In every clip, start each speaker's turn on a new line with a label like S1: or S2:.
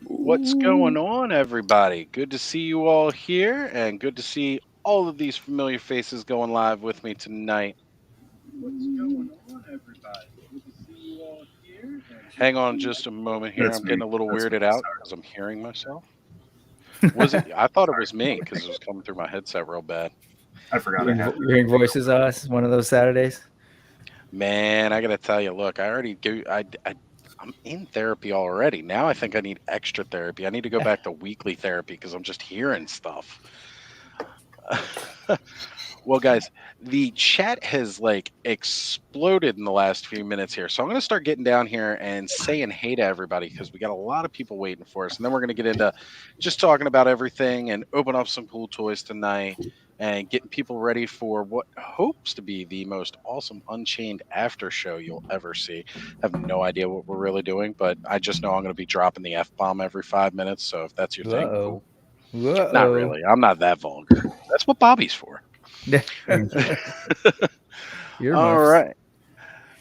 S1: What's going
S2: Hello.
S1: on, everybody? Good to see you all here, and good to see all of these familiar faces going live with me tonight. What's going on, everybody? Good to see you all here. Hang on just a moment here.
S3: That's
S1: I'm
S3: me.
S1: getting a little
S3: That's me.
S1: weirded out
S3: Sorry.
S1: because I'm hearing myself. Was it? I thought it
S3: Sorry.
S1: was me because it was coming through my headset real bad.
S3: I forgot I
S2: Hearing,
S3: had.
S2: hearing voices us one of those Saturdays.
S1: Man, I gotta tell you, look, I already go. I'm in therapy already. Now I think I need extra therapy. I need to go back to weekly therapy because I'm just hearing stuff. Well, guys, the chat has like exploded in the last few minutes here. So I'm going to start getting down here and saying hey to everybody because we got a lot of people waiting for us. And then we're going to get into just talking about everything and open up some cool toys tonight and getting people ready for what hopes to be the most awesome Unchained after show you'll ever see. I have no idea what we're really doing, but I just know I'm going to be dropping the F bomb every 5 minutes. So if that's your thing,
S2: Whoa.
S1: cool. Not
S2: Whoa.
S1: really. I'm not that vulgar. That's what Bobby's for.
S3: Mm.
S1: All
S2: Earmuffs.
S1: right.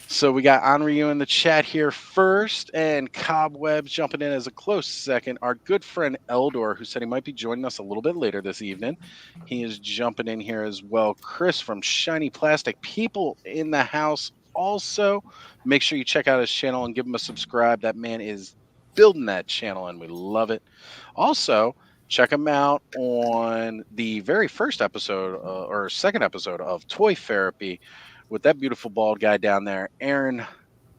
S1: So we got Anryu in the chat here first, and Cobwebs jumping in as a close second. Our good friend Eldor, who said he might be joining us a little bit later this evening, he is jumping in here as well. Chris from Shiny Plastic, people in the house. Also, make sure you check out his channel and give him a subscribe. That man is building that channel, and we love it. Also, check him out on the very first episode or second episode of Toy Therapy with that beautiful bald guy down there, Aaron,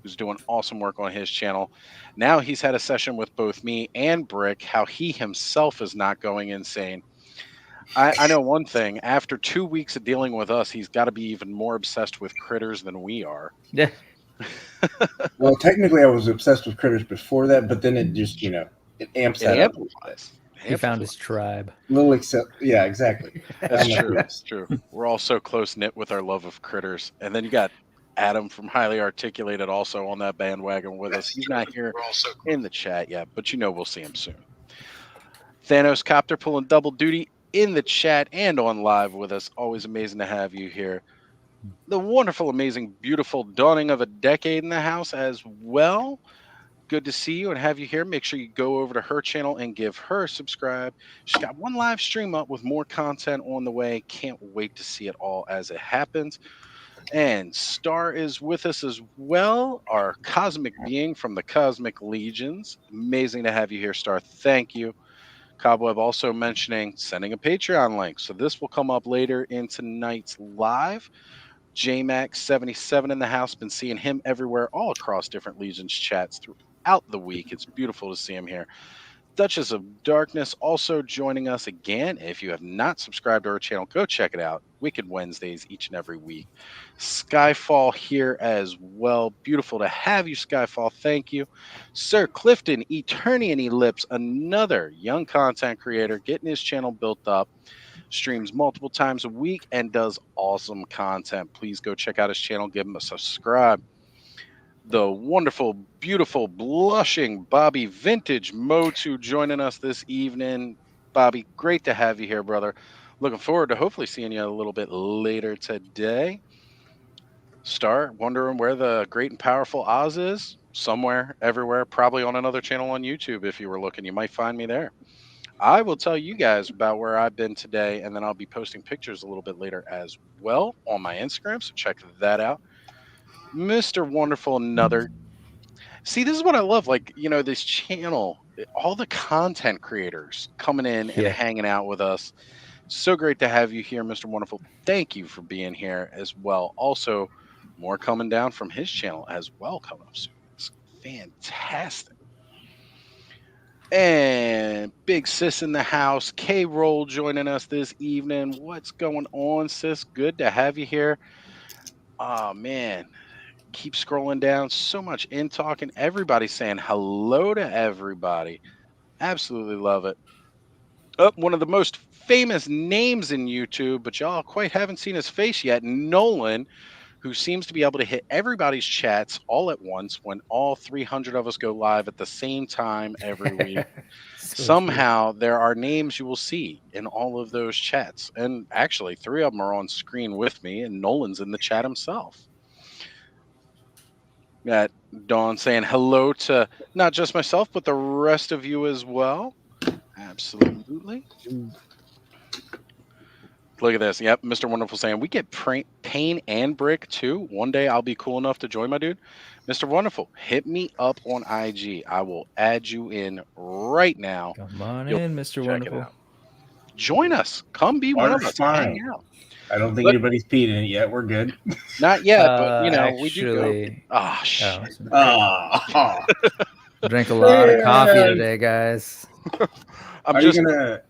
S1: who's doing awesome work on his channel. Now he's had a session with both me and Brick, how he himself is not going insane. I know one thing. After 2 weeks of dealing with us, he's got to be even more obsessed with critters than we are.
S2: Yeah.
S3: Well, technically, I was obsessed with critters before that, but then it just, it amps
S1: It
S3: that up a little bit.
S1: amplifies. It
S2: He found his
S1: amplifies.
S2: tribe.
S3: Little except, yeah, exactly.
S1: That's
S3: I'm like,
S1: true.
S3: yes.
S1: True. We're all so close knit with our love of critters. And then you got Adam from Highly Articulated also on that bandwagon with us.
S3: That's
S1: He's
S3: true.
S1: not here
S3: We're all so
S1: in the chat yet, but we'll see him soon. Thanos Copter pulling double duty in the chat and on live with us. Always amazing to have you here. The wonderful, amazing, beautiful dawning of a decade in the house as well. Good to see you and have you here. Make sure you go over to her channel and give her a subscribe. She's got one live stream up with more content on the way. Can't wait to see it all as it happens. And Star is with us as well, our cosmic being from the Cosmic Legions. Amazing to have you here, Star. Thank you. Cobweb also mentioning sending a Patreon link. So this will come up later in tonight's live. JMax77 in the house. Been seeing him everywhere, all across different Legions chats throughout the week. It's beautiful to see him here. Duchess of Darkness also joining us again. If you have not subscribed to our channel, go check it out. Wicked Wednesdays each and every week. Skyfall here as well. Beautiful to have you, Skyfall. Thank you. Sir Clifton, Eternian Ellipse, another young content creator getting his channel built up, streams multiple times a week, and does awesome content. Please go check out his channel. Give him a subscribe. The wonderful, beautiful, blushing Bobby Vintage Motu joining us this evening. Bobby, great to have you here, brother. Looking forward to hopefully seeing you a little bit later today. Star, wondering where the great and powerful Oz is? Somewhere, everywhere, probably on another channel on YouTube. If you were looking, you might find me there. I will tell you guys about where I've been today, and then I'll be posting pictures a little bit later as well on my Instagram. So check that out. Mr. Wonderful, another. See, this is what I love. Like, this channel, all the content creators coming in and
S2: Yeah.
S1: hanging out with us. So great to have you here, Mr. Wonderful. Thank you for being here as well. Also, more coming down from his channel as well coming up soon. It's fantastic. And Big Sis in the house, K Roll joining us this evening. What's going on, sis? Good to have you here. Oh man, keep scrolling down. So much in talking. Everybody saying hello to everybody. Absolutely love it. Up one of the most famous names in YouTube, but y'all quite haven't seen his face yet. Nolan, who seems to be able to hit everybody's chats all at once when all 300 of us go live at the same time every week.
S2: So true.
S1: Somehow there are names you will see in all of those chats. And actually, three of them are on screen with me, and Nolan's in the chat himself. Got Dawn saying hello to not just myself, but the rest of you as well. Absolutely. Look at this. Yep, Mr. Wonderful saying we get Pain and Brick too. One day I'll be cool enough to join my dude. Mr. Wonderful, hit me up on IG. I will add you in right now.
S2: Come on
S1: You'll
S2: in, Mr.
S1: check it
S2: Wonderful.
S1: out. Join us. Come be one of
S3: Water's
S1: us. Hang
S3: fine.
S1: out.
S3: I don't think
S1: But
S3: anybody's peed in it yet. We're good.
S1: not yet, but we do go.
S2: Actually,
S1: Ah, shit.
S3: Oh,
S2: drank a lot of coffee
S3: Man.
S2: today, guys.
S1: I'm
S3: Are
S1: just
S3: you gonna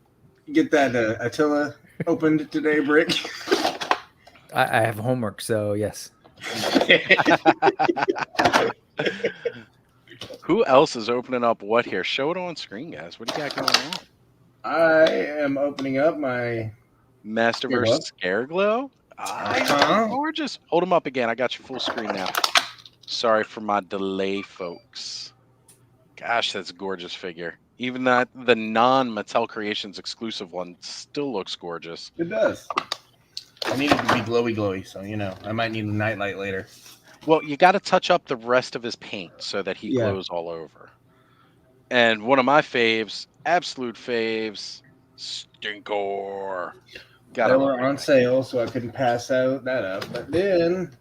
S3: get that Attila opened today, Brick?
S2: I have homework, so yes.
S1: Who else is opening up what here? Show it on screen, guys. What do you got going on?
S3: I am opening up my
S1: Masterverse Scareglow. Gorgeous. Hold them up again. I got you full screen now. Sorry for my delay, folks. Gosh, that's a gorgeous figure. Even that the non-Mattel Creations exclusive one still looks gorgeous.
S3: It does. I need it to be glowy, so I might need a nightlight later.
S1: Well, you got to touch up the rest of his paint so that he glows all over. And one of my faves, absolute faves, Stinkor.
S3: They were on sale, so I couldn't pass that up. But then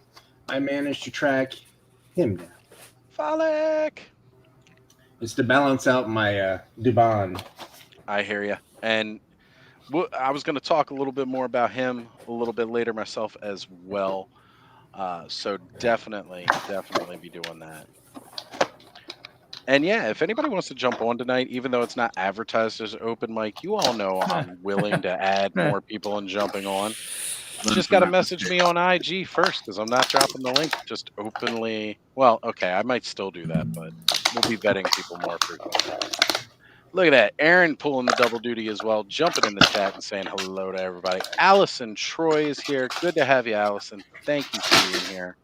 S3: I managed to track him down.
S1: Frolic.
S3: It's to balance out my Dubon.
S1: I hear you. And I was going to talk a little bit more about him a little bit later myself as well. So definitely be doing that. And yeah, if anybody wants to jump on tonight, even though it's not advertised as open mic, you all know I'm willing to add more people and jumping on. You just got to message me on IG first because I'm not dropping the link just openly. Well, okay, I might still do that, but we'll be vetting people more frequently. Look at that. Aaron pulling the double duty as well, jumping in the chat and saying hello to everybody. Allison Troy is here. Good to have you, Allison. Thank you for being here.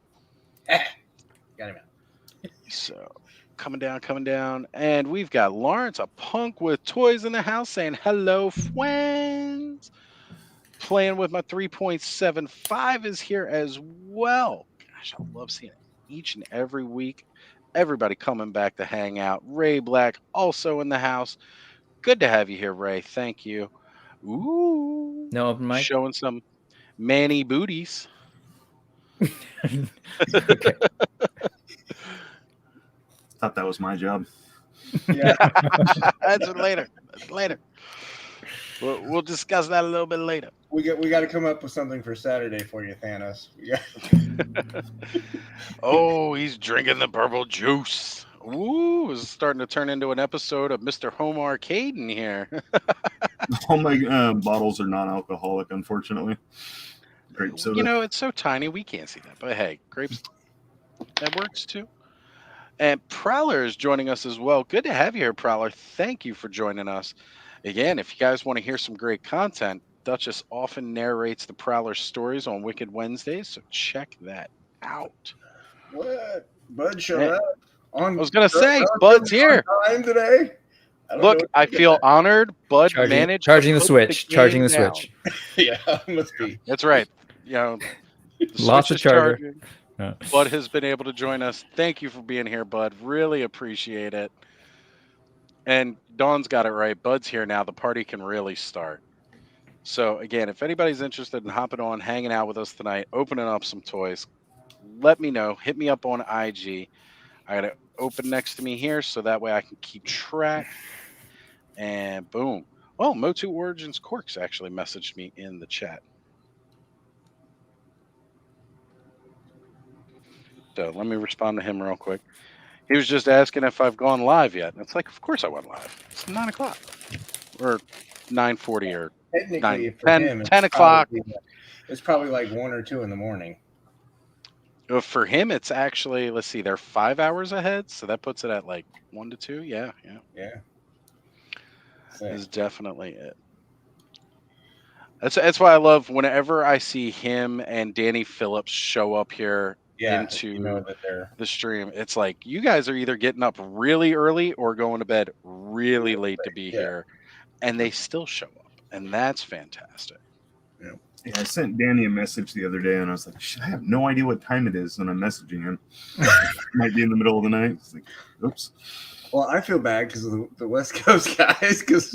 S3: Got him out.
S1: So coming down. And we've got Lawrence, a punk with toys in the house, saying hello, friends. Playing with my 3.75 is here as well. Gosh, I love seeing it each and every week. Everybody coming back to hang out. Ray Black also in the house. Good to have you here, Ray. Thank you. Ooh.
S2: No open mic?
S1: Showing some manny booties.
S2: Okay.
S4: Thought that was my job.
S3: Yeah.
S1: That's later. We'll discuss that a little bit later.
S3: We got to come up with something for Saturday for you, Thanos. Yeah.
S1: Oh, he's drinking the purple juice. Ooh, it's starting to turn into an episode of Mr. Home Arcade in here.
S4: All my bottles are non-alcoholic, unfortunately. Grape soda.
S1: It's so tiny we can't see that. But hey, grapes, that works too. And Prowler is joining us as well. Good to have you here, Prowler. Thank you for joining us. Again, if you guys want to hear some great content, Duchess often narrates the Prowler stories on Wicked Wednesdays, so check that out.
S3: What? Bud showed up.
S1: I was going to say, Bud's here.
S3: Time today.
S1: Look, I feel honored. Bud managed
S2: charging
S1: to
S2: the switch. Charging the
S1: down.
S2: switch.
S3: Yeah, must be.
S1: That's right.
S2: Lost the charger.
S1: Bud has been able to join us. Thank you for being here, Bud. Really appreciate it. And Dawn's got it right. Bud's here now. The party can really start. So again, if anybody's interested in hopping on, hanging out with us tonight, opening up some toys, let me know. Hit me up on IG. I got it open next to me here so that way I can keep track. And boom. Oh, Motu Origins Corks actually messaged me in the chat. So let me respond to him real quick. He was just asking if I've gone live yet. And it's like, of course I went live. It's 9 o'clock. Or 9:40 or
S3: Technically,
S1: 10 o'clock.
S3: It's probably like 1 or 2 in the morning.
S1: For him, it's actually, let's see, they're 5 hours ahead. So that puts it at like 1 to 2. Yeah. Is definitely it. That's why I love whenever I see him and Danny Phillips show up here into the stream. It's like you guys are either getting up really early or going to bed really late to be here, and they still show up, and that's fantastic.
S4: Yeah, I sent Danny a message the other day, and I was like, "Shit, I have no idea what time it is," and I'm messaging him. Might be in the middle of the night. It's like, oops.
S3: Well, I feel bad because of the West Coast guys, because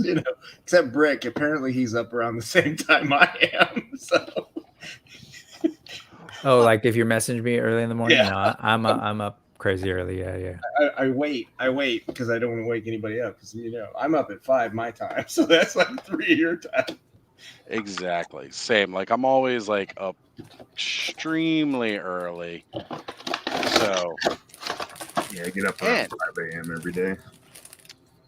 S3: except Brick, apparently he's up around the same time I am. So.
S2: Oh, like if you're messaging me early in the morning?
S3: Yeah.
S2: No, I'm up crazy early. Yeah.
S3: I wait because I don't want to wake anybody up because I'm up at 5 my time, so that's like 3 your time.
S1: Exactly. Same. Like I'm always like up extremely early. So
S4: yeah, I get up around 5 a.m. every day.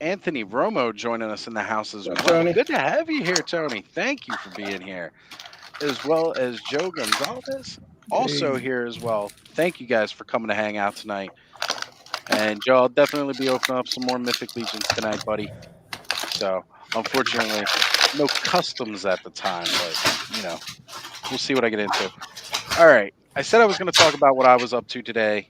S1: Anthony Romo joining us in the house as well.
S3: Tony?
S1: Good to have you here, Tony. Thank you for being here. As well as Joe Gonzalez, also here as well. Thank you guys for coming to hang out tonight. And Joe, I'll definitely be opening up some more Mythic Legions tonight, buddy. So unfortunately, no customs at the time, but we'll see what I get into. All right. I said I was going to talk about what I was up to today.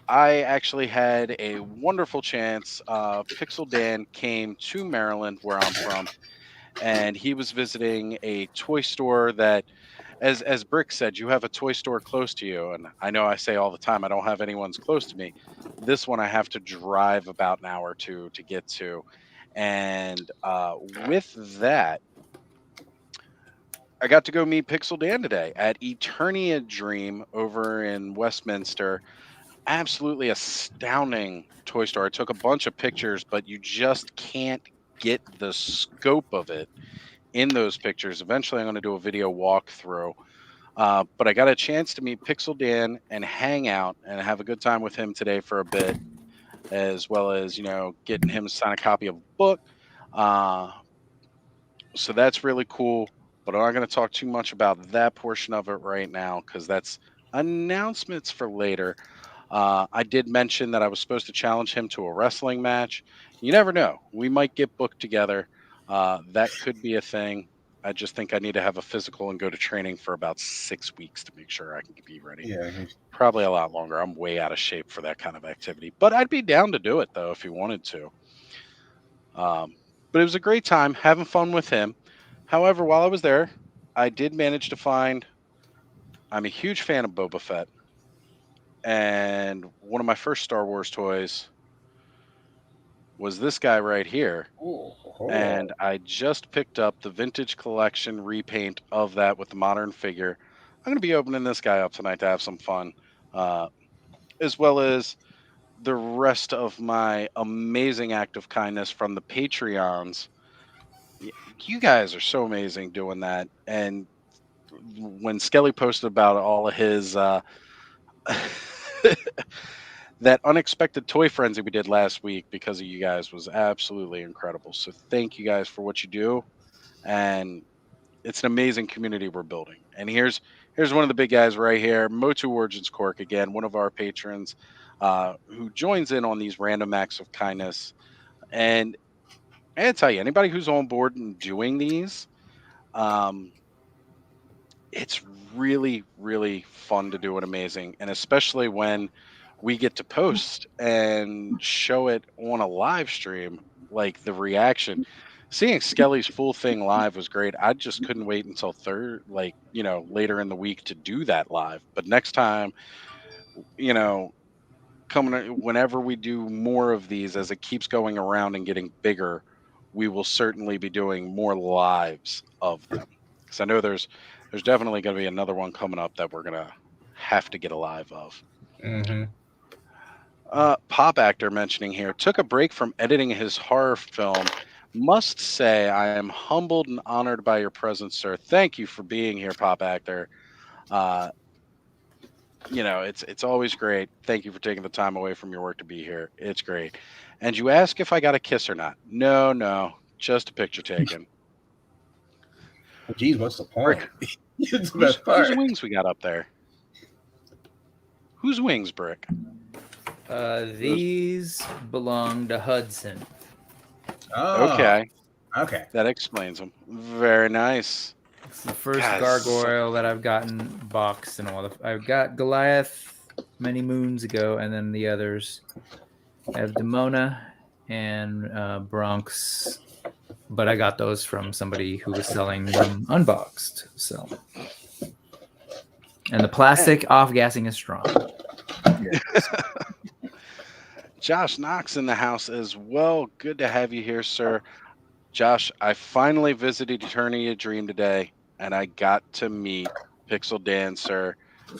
S1: I actually had a wonderful chance. Pixel Dan came to Maryland, where I'm from, and he was visiting a toy store that, as Brick said, you have a toy store close to you. And I know I say all the time, I don't have anyone's close to me. This one I have to drive about an hour to get to. And with that, I got to go meet Pixel Dan today at Eternia Dream over in Westminster. Absolutely astounding toy store. I took a bunch of pictures, but you just can't get the scope of it in those pictures. Eventually, I'm going to do a video walkthrough. But I got a chance to meet Pixel Dan and hang out and have a good time with him today for a bit, as well as getting him to sign a copy of a book. So that's really cool. But I'm not going to talk too much about that portion of it right now because that's announcements for later. I did mention that I was supposed to challenge him to a wrestling match. You never know. We might get booked together. That could be a thing. I just think I need to have a physical and go to training for about 6 weeks to make sure I can be ready.
S3: Yeah.
S1: Probably a lot longer. I'm way out of shape for that kind of activity. But I'd be down to do it, though, if he wanted to. But it was a great time having fun with him. However, while I was there, I did manage to find I'm a huge fan of Boba Fett. And one of my first Star Wars toys was this guy right here. And I just picked up the vintage collection repaint of that with the modern figure. I'm going to be opening this guy up tonight to have some fun, as well as the rest of my amazing act of kindness from the Patreons. You guys are so amazing doing that. And when Skelly posted about all of his that unexpected toy frenzy we did last week because of you guys was absolutely incredible. So thank you guys for what you do. And it's an amazing community we're building. And here's one of the big guys right here, Motu Origins Cork, again, one of our patrons who joins in on these random acts of kindness. And I tell you, anybody who's on board and doing these, it's really, really fun to do and amazing. And especially when we get to post and show it on a live stream, like the reaction. Seeing Skelly's full thing live was great. I just couldn't wait until later in the week to do that live. But next time, whenever we do more of these as it keeps going around and getting bigger, we will certainly be doing more lives of them. Because I know there's definitely going to be another one coming up that we're going to have to get a live of.
S3: Mm-hmm.
S1: Pop actor mentioning here took a break from editing his horror film. Must say I am humbled and honored by your presence, sir. Thank you for being here, Pop actor. It's always great. Thank you for taking the time away from your work to be here. It's great. And you ask if I got a kiss or not. No, just a picture taken.
S3: Well, geez, what's the point? It's the best
S1: Whose
S3: part.
S1: wings we got up there? Whose wings, Brick?
S2: These belong to Hudson.
S3: Oh,
S1: Okay.
S3: That
S1: explains them. Very nice.
S2: It's the first gargoyle that I've gotten boxed and all. I've got Goliath many moons ago, and then the others. I have Demona and Bronx but I got those from somebody who was selling them unboxed. So, and the plastic off-gassing is strong.
S1: Josh Knox in the house as well. Good to have you here, sir. Josh, I finally visited Eternity of Dream today, and I got to meet Pixel Dan, sir.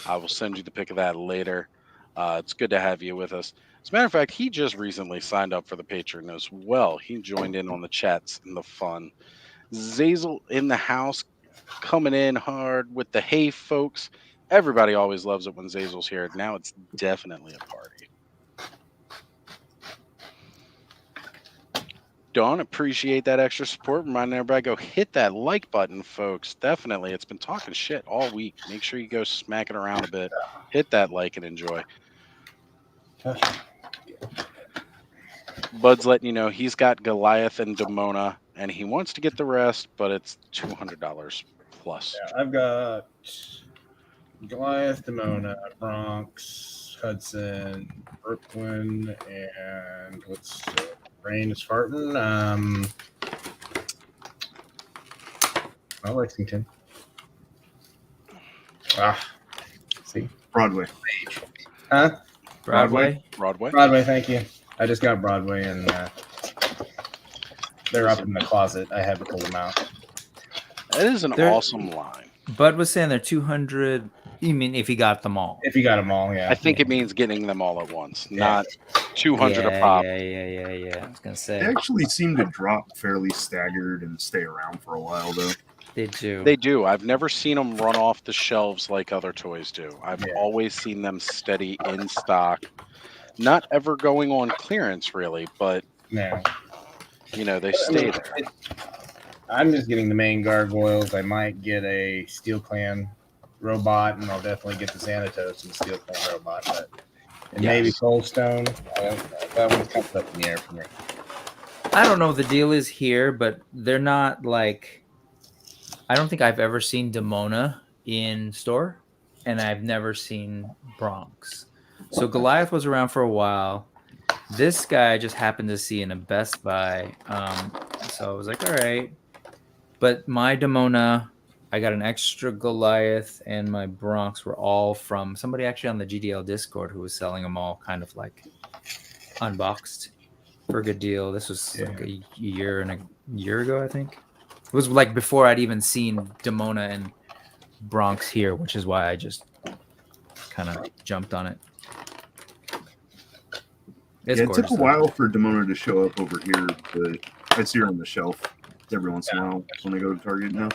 S1: I will send you the pic of that later. It's good to have you with us. As a matter of fact, he just recently signed up for the Patreon as well. He joined in on the chats and the fun. Zazel in the house, coming in hard with the hey, folks. Everybody always loves it when Zazel's here. Now it's definitely a party. Dawn, appreciate that extra support. Reminding everybody, go hit that like button, folks. Definitely. It's been talking shit all week. Make sure you go smack it around a bit. Hit that like and enjoy. Bud's letting you know he's got Goliath and Demona, and he wants to get the rest, but it's $200 plus.
S3: Yeah, I've got Goliath, Demona, Bronx, Hudson, Brooklyn, and what's Rain is farting. Lexington. See?
S4: Broadway.
S3: Huh?
S2: Broadway.
S3: Broadway, thank you. I just got Broadway, and they're up in the closet. I haven't pulled them out.
S1: That is an awesome line.
S2: Bud was saying they're 200. You mean if he got them all?
S3: If you got them all, yeah.
S1: I think it means getting them all at once, not 200 a pop.
S2: Yeah. I was gonna say
S4: They actually seem to drop fairly staggered and stay around for a while, though.
S2: they do.
S1: They do. I've never seen them run off the shelves like other toys do. I've always seen them steady in stock, not ever going on clearance really, but
S3: No.
S1: you know, they stay there.
S3: I'm just getting the main gargoyles. I might get a Steel Clan robot, and I'll definitely get the Xanatos and Steel Clan robot. But maybe Coldstone. That one's kind of up in the air for me.
S2: I don't know what the deal is here, but they're not like. I don't think I've ever seen Demona in store, and I've never seen Bronx. So Goliath was around for a while. This guy I just happened to see in a Best Buy. So I was like, all right. But my Demona, I got an extra Goliath, and my Bronx were all from somebody actually on the GDL Discord who was selling them all kind of like unboxed for a good deal. This was like a year ago, I think. It was like before I'd even seen Demona and Bronx here, which is why I just kind of jumped on it. It's
S4: it took a while for Demona to show up over here, but I see her on the shelf every once in a while when I go to Target now.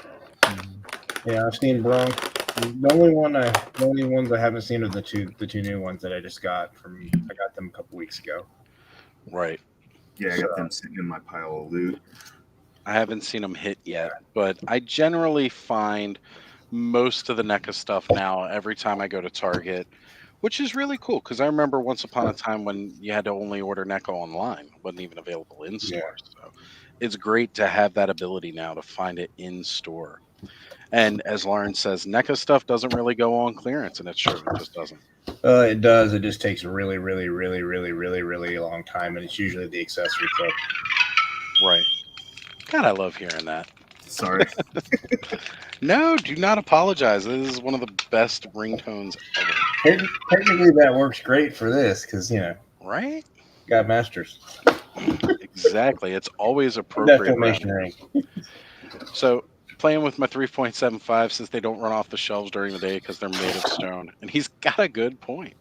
S3: Yeah, I've seen Bronx. The only ones I haven't seen are the two new ones that I just got from. I got them a couple weeks ago.
S1: Right.
S4: Yeah, I got them sitting in my pile of loot.
S1: I haven't seen them hit yet, but I generally find most of the NECA stuff now every time I go to Target, which is really cool because I remember once upon a time when you had to only order NECA online. It wasn't even available in store. So it's great to have that ability now to find it in store. And as Lauren says, NECA stuff doesn't really go on clearance, and it's true. It just doesn't.
S3: It does. It just takes a really, really, really, really, really, really long time, and it's usually the accessory stuff.
S1: Right. God, I love hearing that.
S4: Sorry.
S1: No, do not apologize. This is one of the best ringtones ever.
S3: Technically, that works great for this because,
S1: right?
S3: Got masters.
S1: Exactly. It's always appropriate.
S3: Defamation ring.
S1: So, playing with my 3.75 since they don't run off the shelves during the day because they're made of stone. And he's got a good point.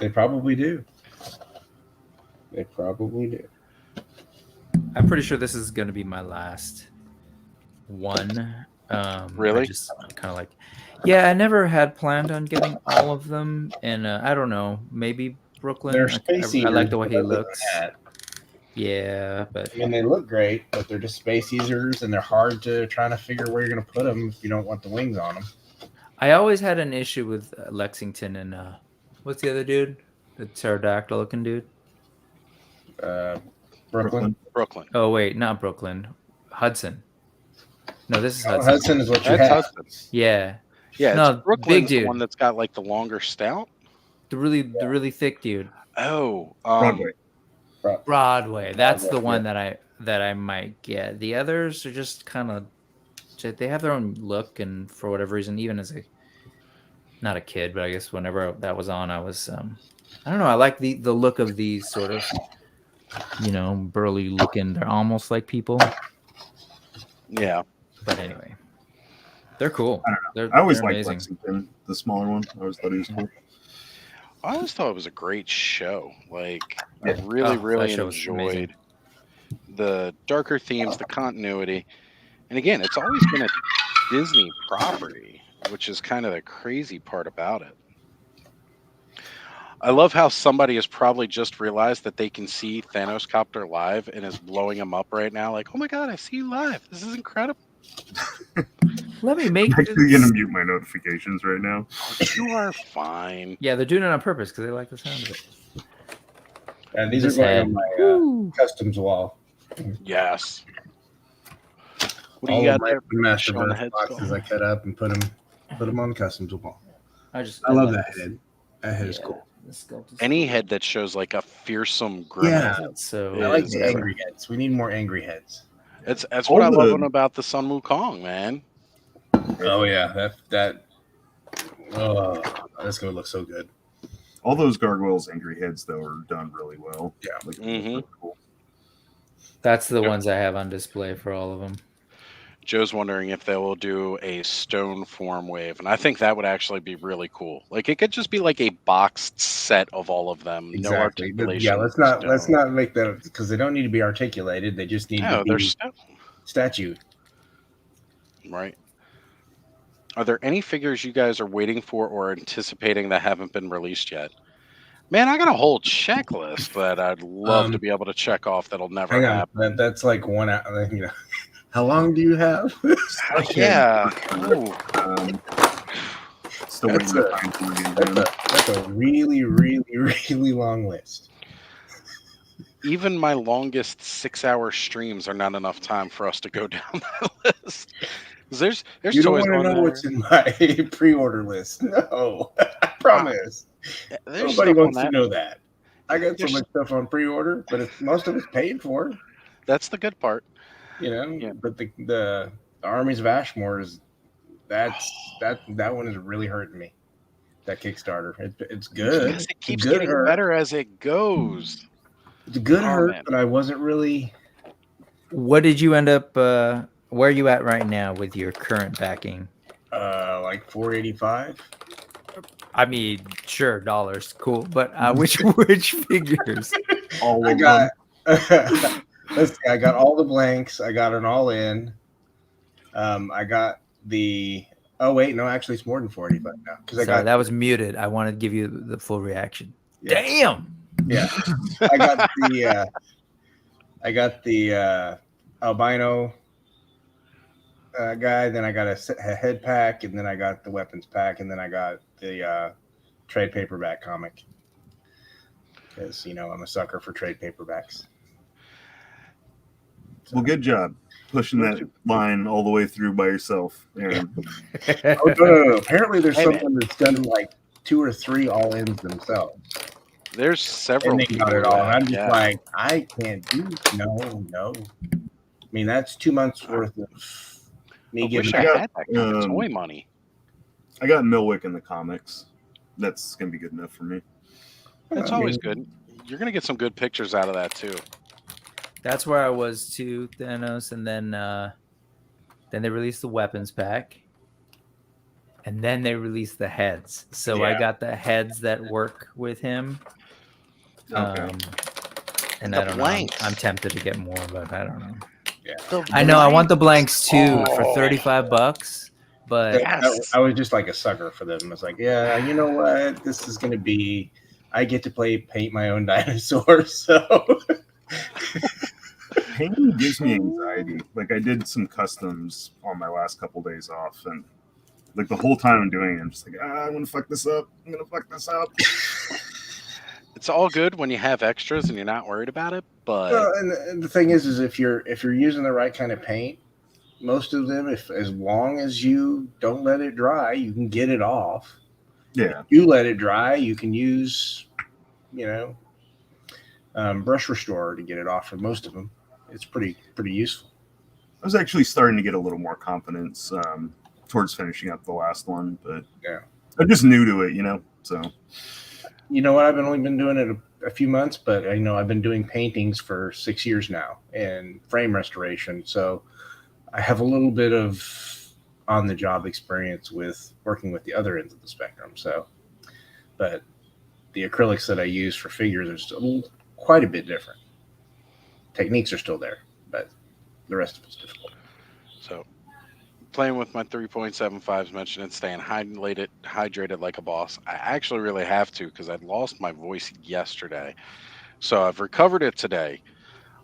S3: They probably do.
S2: I'm pretty sure this is going to be my last one.
S1: Really?
S2: I just kind of like, I never had planned on getting all of them, and I don't know, maybe Brooklyn.
S3: They're
S2: I like the way he looks. Yeah, but
S3: I mean, they look great, but they're just space eaters, and they're hard to try to figure where you're going to put them if you don't want the wings on them.
S2: I always had an issue with Lexington and what's the other dude? The pterodactyl looking dude.
S3: Brooklyn.
S1: Oh
S2: wait, not Brooklyn. Hudson. No, this is Hudson.
S3: Hudson is what you
S1: That's
S3: have.
S1: Hudson.
S2: Yeah.
S1: Yeah,
S2: No,
S1: Brooklyn's
S2: big dude.
S1: the one that's got like the longer stout.
S2: The really thick dude.
S1: Oh,
S4: Broadway.
S2: Broadway. That's the
S3: Broadway,
S2: one that I might get. The others are just kind of, they have their own look, and for whatever reason, even as not a kid, but I guess whenever that was on, I was I don't know. I like the look of these sort of, burly looking. They're almost like people.
S1: Yeah.
S2: But anyway, they're cool.
S4: I don't know.
S2: They're,
S4: I always
S2: they're
S4: liked
S2: amazing.
S4: Lexington, the smaller one. I always thought he was cool.
S1: I always thought it was a great show. Like, I
S4: Yeah.
S1: really,
S2: Oh,
S1: really
S2: that show was amazing.
S1: enjoyed the darker themes, the continuity. And again, it's always been a Disney property, which is kind of the crazy part about it. I love how somebody has probably just realized that they can see Thanos Copter live and is blowing him up right now. Like, oh my God, I see you live. This is incredible.
S2: Let me make
S4: I'm actually going to mute my notifications right now.
S1: You are fine.
S2: Yeah, they're doing it on purpose because they like the sound of it.
S3: And these
S2: This
S3: are going
S2: head.
S3: on my
S2: Woo.
S3: customs wall.
S1: Yes. What do
S3: All
S1: you
S3: of
S1: got
S3: my
S1: there?
S3: master
S1: Showing the
S3: birth
S1: head
S3: boxes
S1: skull.
S3: I cut up and put them on the customs wall.
S2: I
S3: love
S2: like
S3: that
S2: this.
S3: head. That head is
S2: Yeah,
S3: cool.
S2: the sculpt is
S1: Any
S2: cool.
S1: head that shows like a fearsome
S3: Yeah.
S1: grimace.
S2: It's so
S3: I like
S1: Is
S3: the
S2: whatever.
S3: angry heads. We need more angry heads.
S1: That's
S4: All
S1: what I love
S4: the-
S1: about the Sun Wukong, man.
S3: Oh yeah, that. Oh, that's gonna look so good.
S4: All those gargoyles angry heads though are done really well.
S3: Yeah.
S4: Like,
S1: Mhm.
S4: cool.
S2: That's the
S1: Yep.
S2: ones I have on display for all of them.
S1: Joe's wondering if they will do a stone form wave, and I think that would actually be really cool. Like it could just be like a boxed set of all of them, no
S3: Exactly.
S1: articulation.
S3: Yeah. Let's not make that because they don't need to be articulated. They just need
S1: No,
S3: to
S1: they're
S3: be
S1: stone,
S3: statue.
S1: right? Are there any figures you guys are waiting for or anticipating that haven't been released yet? Man, I got a whole checklist that I'd love to be able to check off that'll never
S3: Hang on.
S1: happen.
S3: That's like 1 hour. How long do you have?
S1: Yeah. Ooh.
S4: Still
S3: That's
S4: waiting to find somebody again.
S3: That's a really, really, really long list.
S1: Even my longest 6-hour streams are not enough time for us to go down that list. 'Cause there's
S3: You don't
S1: toys
S3: want to
S1: on
S3: know
S1: there.
S3: what's in my pre-order list. No, I promise.
S1: There's
S3: Nobody
S1: stuff on
S3: wants to
S1: that.
S3: know that. I got so
S1: There's-
S3: much stuff on pre-order, but most of it's paid for.
S1: That's the good part.
S3: Yeah. But the Armies of Ashmore is that one is really hurting me. That Kickstarter, it's good.
S1: Because it keeps
S3: It's good
S1: getting
S3: hurt.
S1: better as it goes.
S3: It's a good
S1: Oh,
S3: hurt,
S1: man.
S3: but I wasn't really.
S2: What did you end up? Where are you at right now with your current backing?
S3: Like 485.
S2: I mean, sure, dollars, cool, but which figures?
S4: All
S3: I
S4: of
S3: got.
S4: them.
S3: Let's see. I got all the blanks. I got an all in. I got the. Oh wait, no, actually, it's more than 485 now because I
S2: Sorry,
S3: got
S2: that was muted. I want to give you the full reaction.
S3: Yeah.
S2: Damn.
S3: Yeah, I got the albino guy. Then I got a head pack, and then I got the weapons pack, and then I got the trade paperback comic because I'm a sucker for trade paperbacks.
S4: Well, good job pushing that line all the way through by yourself, Aaron.
S3: Oh, no. Apparently, there's
S1: Hey,
S3: someone that's done like 2 or 3 all-ins themselves.
S1: There's several.
S3: And they got it
S1: people
S3: all. And I'm
S1: that-
S3: just
S1: yeah.
S3: like, I can't do no. I mean, that's 2 months worth of me
S1: I wish
S3: giving.
S1: I
S4: got,
S1: had that kind of toy money.
S4: I got Milwick in the comics. That's gonna be good enough for me.
S1: That's always good. You're gonna get some good pictures out of that too.
S2: That's where I was too, Thanos, and then they released the weapons pack, and then they released the heads. So I
S3: Yeah.
S2: got the heads that work with him.
S4: Okay.
S2: And
S1: The
S2: I don't
S1: blanks.
S2: know. I'm tempted to get more, but I don't know.
S1: The
S2: I know I want the
S1: blanks.
S2: blanks too for
S1: Oh.
S2: $35, but
S1: Yes.
S3: I was just like a sucker for them. I was like, yeah, you know what? This is gonna be. I get to paint my own dinosaur. So
S4: Painting gives me anxiety. Like I did some customs on my last couple days off, and like the whole time I'm doing it, I'm just like, I'm gonna fuck this up. I'm gonna fuck this up.
S1: It's all good when you have extras and you're not worried about it, but
S3: and the thing is if you're using the right kind of paint, most of them, if as long as you don't let it dry, you can get it off.
S4: Yeah.
S3: You let it dry, you can use, brush restorer to get it off for most of them. It's pretty useful.
S4: I was actually starting to get a little more confidence towards finishing up the last one, but
S3: Yeah.
S4: I'm just new to it, so.
S3: You know what? I've only been doing it a few months, but I know I've been doing paintings for 6 years now and frame restoration. So I have a little bit of on-the-job experience with working with the other ends of the spectrum. So, but the acrylics that I use for figures are still quite a bit different. Techniques are still there, but the rest of it's difficult.
S1: So playing with my 3.75s, mentioning staying hydrated like a boss. I actually really have to because I'd lost my voice yesterday. So I've recovered it today,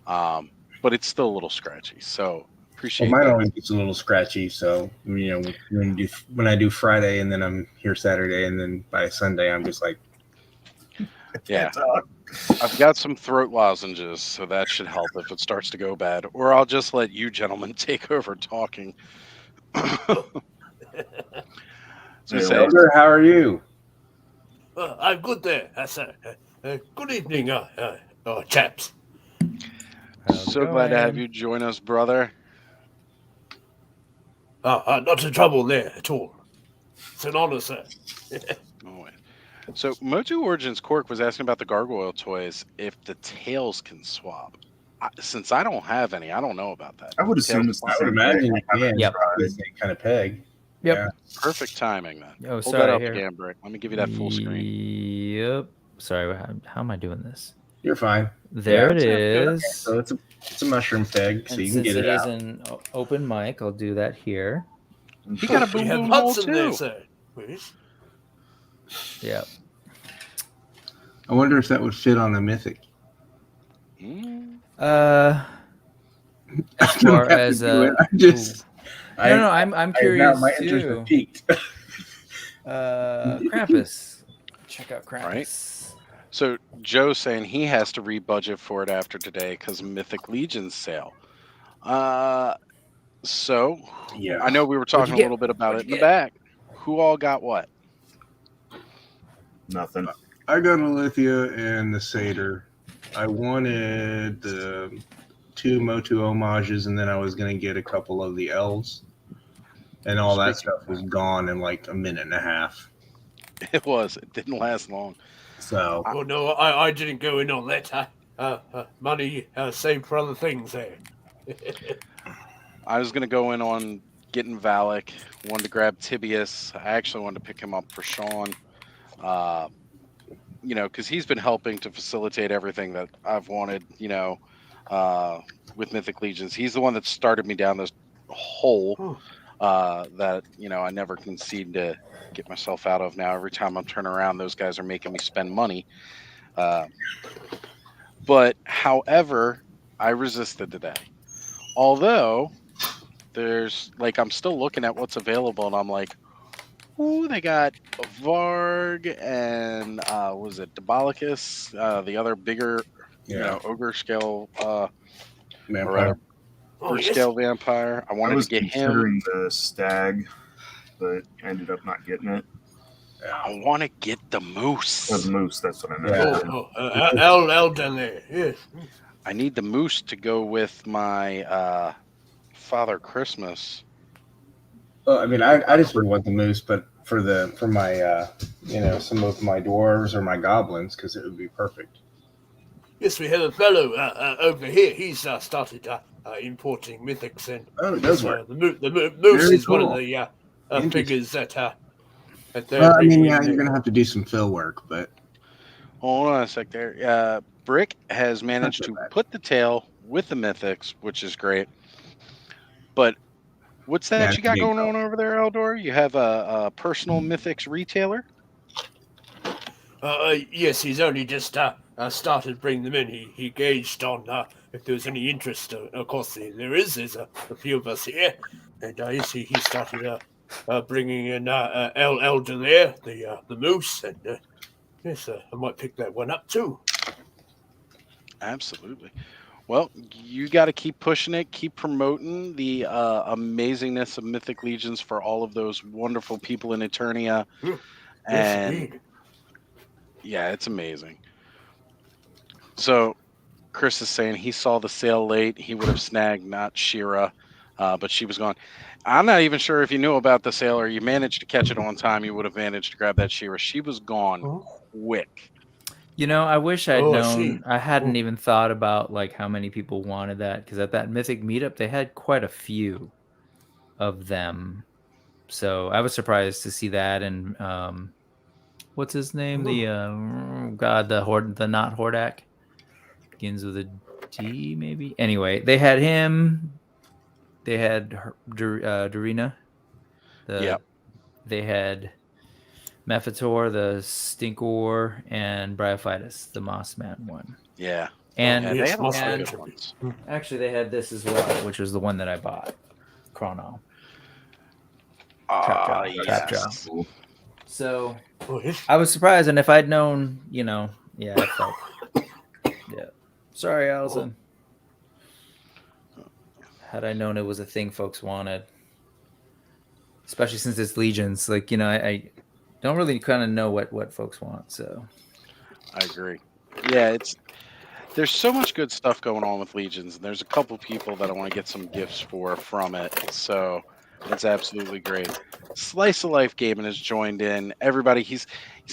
S1: but it's still a little scratchy. So
S3: Well,
S1: appreciate
S3: mine
S1: that.
S3: always gets a little scratchy. So, when I do Friday and then I'm here Saturday and then by Sunday, I'm just like,
S1: Yeah.
S4: Can't talk.
S1: I've got some throat lozenges, so that should help if it starts to go bad. Or I'll just let you gentlemen take over talking. So
S4: Yeah,
S1: say,
S3: Elder, how are you?
S5: I'm good there, sir. Good evening, chaps.
S2: How's it
S1: so glad to have
S2: going?
S1: you join us, brother.
S5: Not in trouble there at all. It's an honor, sir.
S1: Oh, wait. So Motu Origins Cork was asking about the gargoyle toys if the tails can swap. Since I don't have any, I don't know about that.
S4: I would assume it's the
S3: I would
S4: same
S3: imagine
S4: thing.
S3: you
S4: I haven't
S3: can.
S2: Yep.
S4: tried.
S3: The same kind of peg.
S2: Yep.
S3: Yeah.
S1: Perfect timing then.
S2: Oh,
S1: Hold
S2: sorry.
S1: that up
S2: Here.
S1: again, Brick. Let me give you that full screen.
S2: Yep. Sorry. How am I doing this?
S3: You're fine.
S2: There it
S1: sounds
S2: is.
S3: So it's a mushroom peg, so
S2: And
S3: you can
S2: since
S3: get
S2: it
S3: it
S2: is
S3: out.
S2: an open mic, I'll do that here.
S1: He got a
S5: We
S1: boom
S5: have
S1: boom hole
S5: lots in there,
S1: too.
S5: sir. Please.
S2: Yep.
S3: I wonder if that would fit on a mythic.
S1: Mm.
S2: As far as
S3: I'm just,
S2: no, I'm curious
S3: my interest
S2: too.
S3: has peaked.
S2: Krampus. Check out Krampus.
S1: Right. So Joe's saying he has to rebudget for it after today because of Mythic Legion's sale. So
S3: Yeah.
S1: I know we were talking a
S2: get?
S1: little bit about
S2: What'd
S1: it in
S2: you
S1: the
S2: get?
S1: back. Who all got what?
S4: Nothing.
S3: I got Alithia and the Satyr. I wanted the 2 Motu homages, and then I was going to get a couple of the elves. And all that stuff was gone in like a minute and a half.
S1: It was. It didn't last long.
S3: So,
S5: Oh no, I didn't go in on that. Money saved for other things there.
S1: I was gonna go in on getting Valak. Wanted to grab Tibius. I actually wanted to pick him up for Sean. Because he's been helping to facilitate everything that I've wanted. With Mythic Legions, he's the one that started me down this hole that I never can seem to get myself out of. Now every time I'm turning around, those guys are making me spend money. But however, I resisted today. Although I'm still looking at what's available, and I'm like, ooh, they got Varg and was it Diabolicus, the other bigger, ogre scale, or rather, first scale vampire. I wanted to get him.
S4: considering the stag, but ended up not getting it.
S1: I want to get the moose.
S4: Oh, the moose, that's what I meant.
S5: L down there. Yes.
S1: I need the moose to go with my Father Christmas.
S3: well, I mean, I just would want the moose, but for my some of my dwarves or my goblins, because it would be perfect.
S5: Yes, we have a fellow over here. He's started importing mythics, and
S3: Oh, it does work.
S5: the moose
S3: Very
S5: is one of
S3: cool.
S5: the figures that they're
S3: Well, I mean,
S5: bringing
S3: yeah,
S5: in
S3: you're
S5: there.
S3: gonna have to do some fill work, but
S1: Hold on a sec there. Brick has managed
S3: so
S1: to
S3: bad.
S1: put the tail with the mythics, which is great. But what's that
S3: Yeah,
S1: you got
S3: big
S1: going
S3: though.
S1: on over there, Eldor? You have a personal mythics retailer?
S5: Yes, he's only just started bringing them in. He gauged on if there was any interest. Of course, there is. There's a few of us here, and yes, he started bringing in Elder there, the moose, and yes, I might pick that one up too.
S1: Absolutely. Well, you got to keep pushing it, keep promoting the amazingness of Mythic Legions for all of those wonderful people in Eternia.
S5: Yes,
S1: And
S5: indeed.
S1: yeah, it's amazing. So Chris is saying he saw the sale late. He would have snagged not Shira, but she was gone. I'm not even sure if you knew about the sale or you managed to catch it on time. You would have managed to grab that Shira. She was gone
S5: Oh.
S1: quick.
S2: You know, I wish I'd
S5: Oh, I see.
S2: known. I hadn't even thought about like how many people wanted that, because at that Mythic meetup they had quite a few of them. So I was surprised to see that. And what's his name? The the not Hordak, begins with a D maybe. Anyway, they had him. They had Dorina.
S1: Yep.
S2: They had Mephitor, the Stinkor, and Bryophytus, the Mossman one.
S1: Yeah.
S2: And
S1: Yeah,
S5: Yes,
S1: they had a lot of
S5: Mossman.
S1: good ones.
S2: actually, they had this as well, which was the one that I bought, Chrono. Trap
S1: yes.
S2: jaw. So
S5: Oh, yes.
S2: I was surprised, and if I'd known, yeah, I felt, yeah. Sorry, Allison. Had I known it was a thing folks wanted, especially since it's Legions, like I don't really kind of know what folks want. So
S1: I agree. Yeah, there's so much good stuff going on with Legions, and there's a couple people that I want to get some gifts from it. So it's absolutely great. Slice of Life Gaming has joined in. Everybody, he's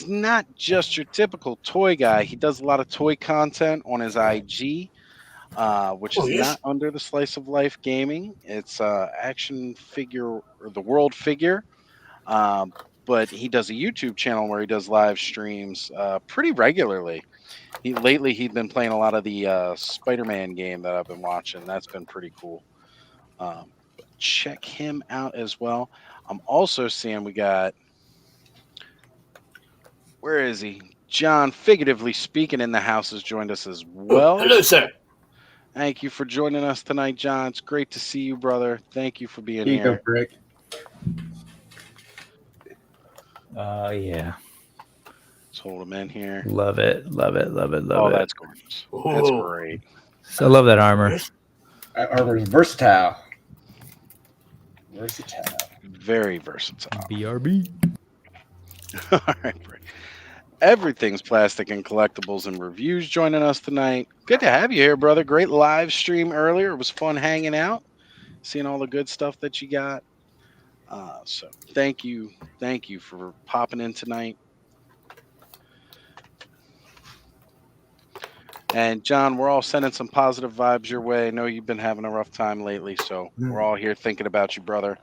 S1: not just your typical toy guy. He does a lot of toy content on his IG, which
S5: Oh,
S1: is
S5: yes.
S1: not under the Slice of Life Gaming. It's action figure or the world figure. But he does a YouTube channel where he does live streams pretty regularly. Lately he'd been playing a lot of the Spider-Man game that I've been watching. That's been pretty cool. Check him out as well. I'm also seeing we got, where is he? John, figuratively speaking, in the house has joined us as well.
S5: Oh, hello, sir.
S1: Thank you for joining us tonight, John. It's great to see you, brother. Thank you for being
S3: Keep
S1: here.
S3: him, Rick.
S2: yeah,
S1: Let's hold him in here.
S2: love it.
S1: Oh, that's gorgeous. That's
S5: Oh.
S1: great.
S2: So I love that armor.
S5: Yes.
S3: That armor is versatile. Versatile.
S1: Very versatile.
S2: BRB.
S1: All right, Brick. Everything's Plastic and Collectibles and Reviews joining us tonight. Good to have you here, brother. Great live stream earlier. It was fun hanging out, seeing all the good stuff that you got. So thank you for popping in tonight. And John, we're all sending some positive vibes your way. I know you've been having a rough time lately, so we're all here thinking about you, brother.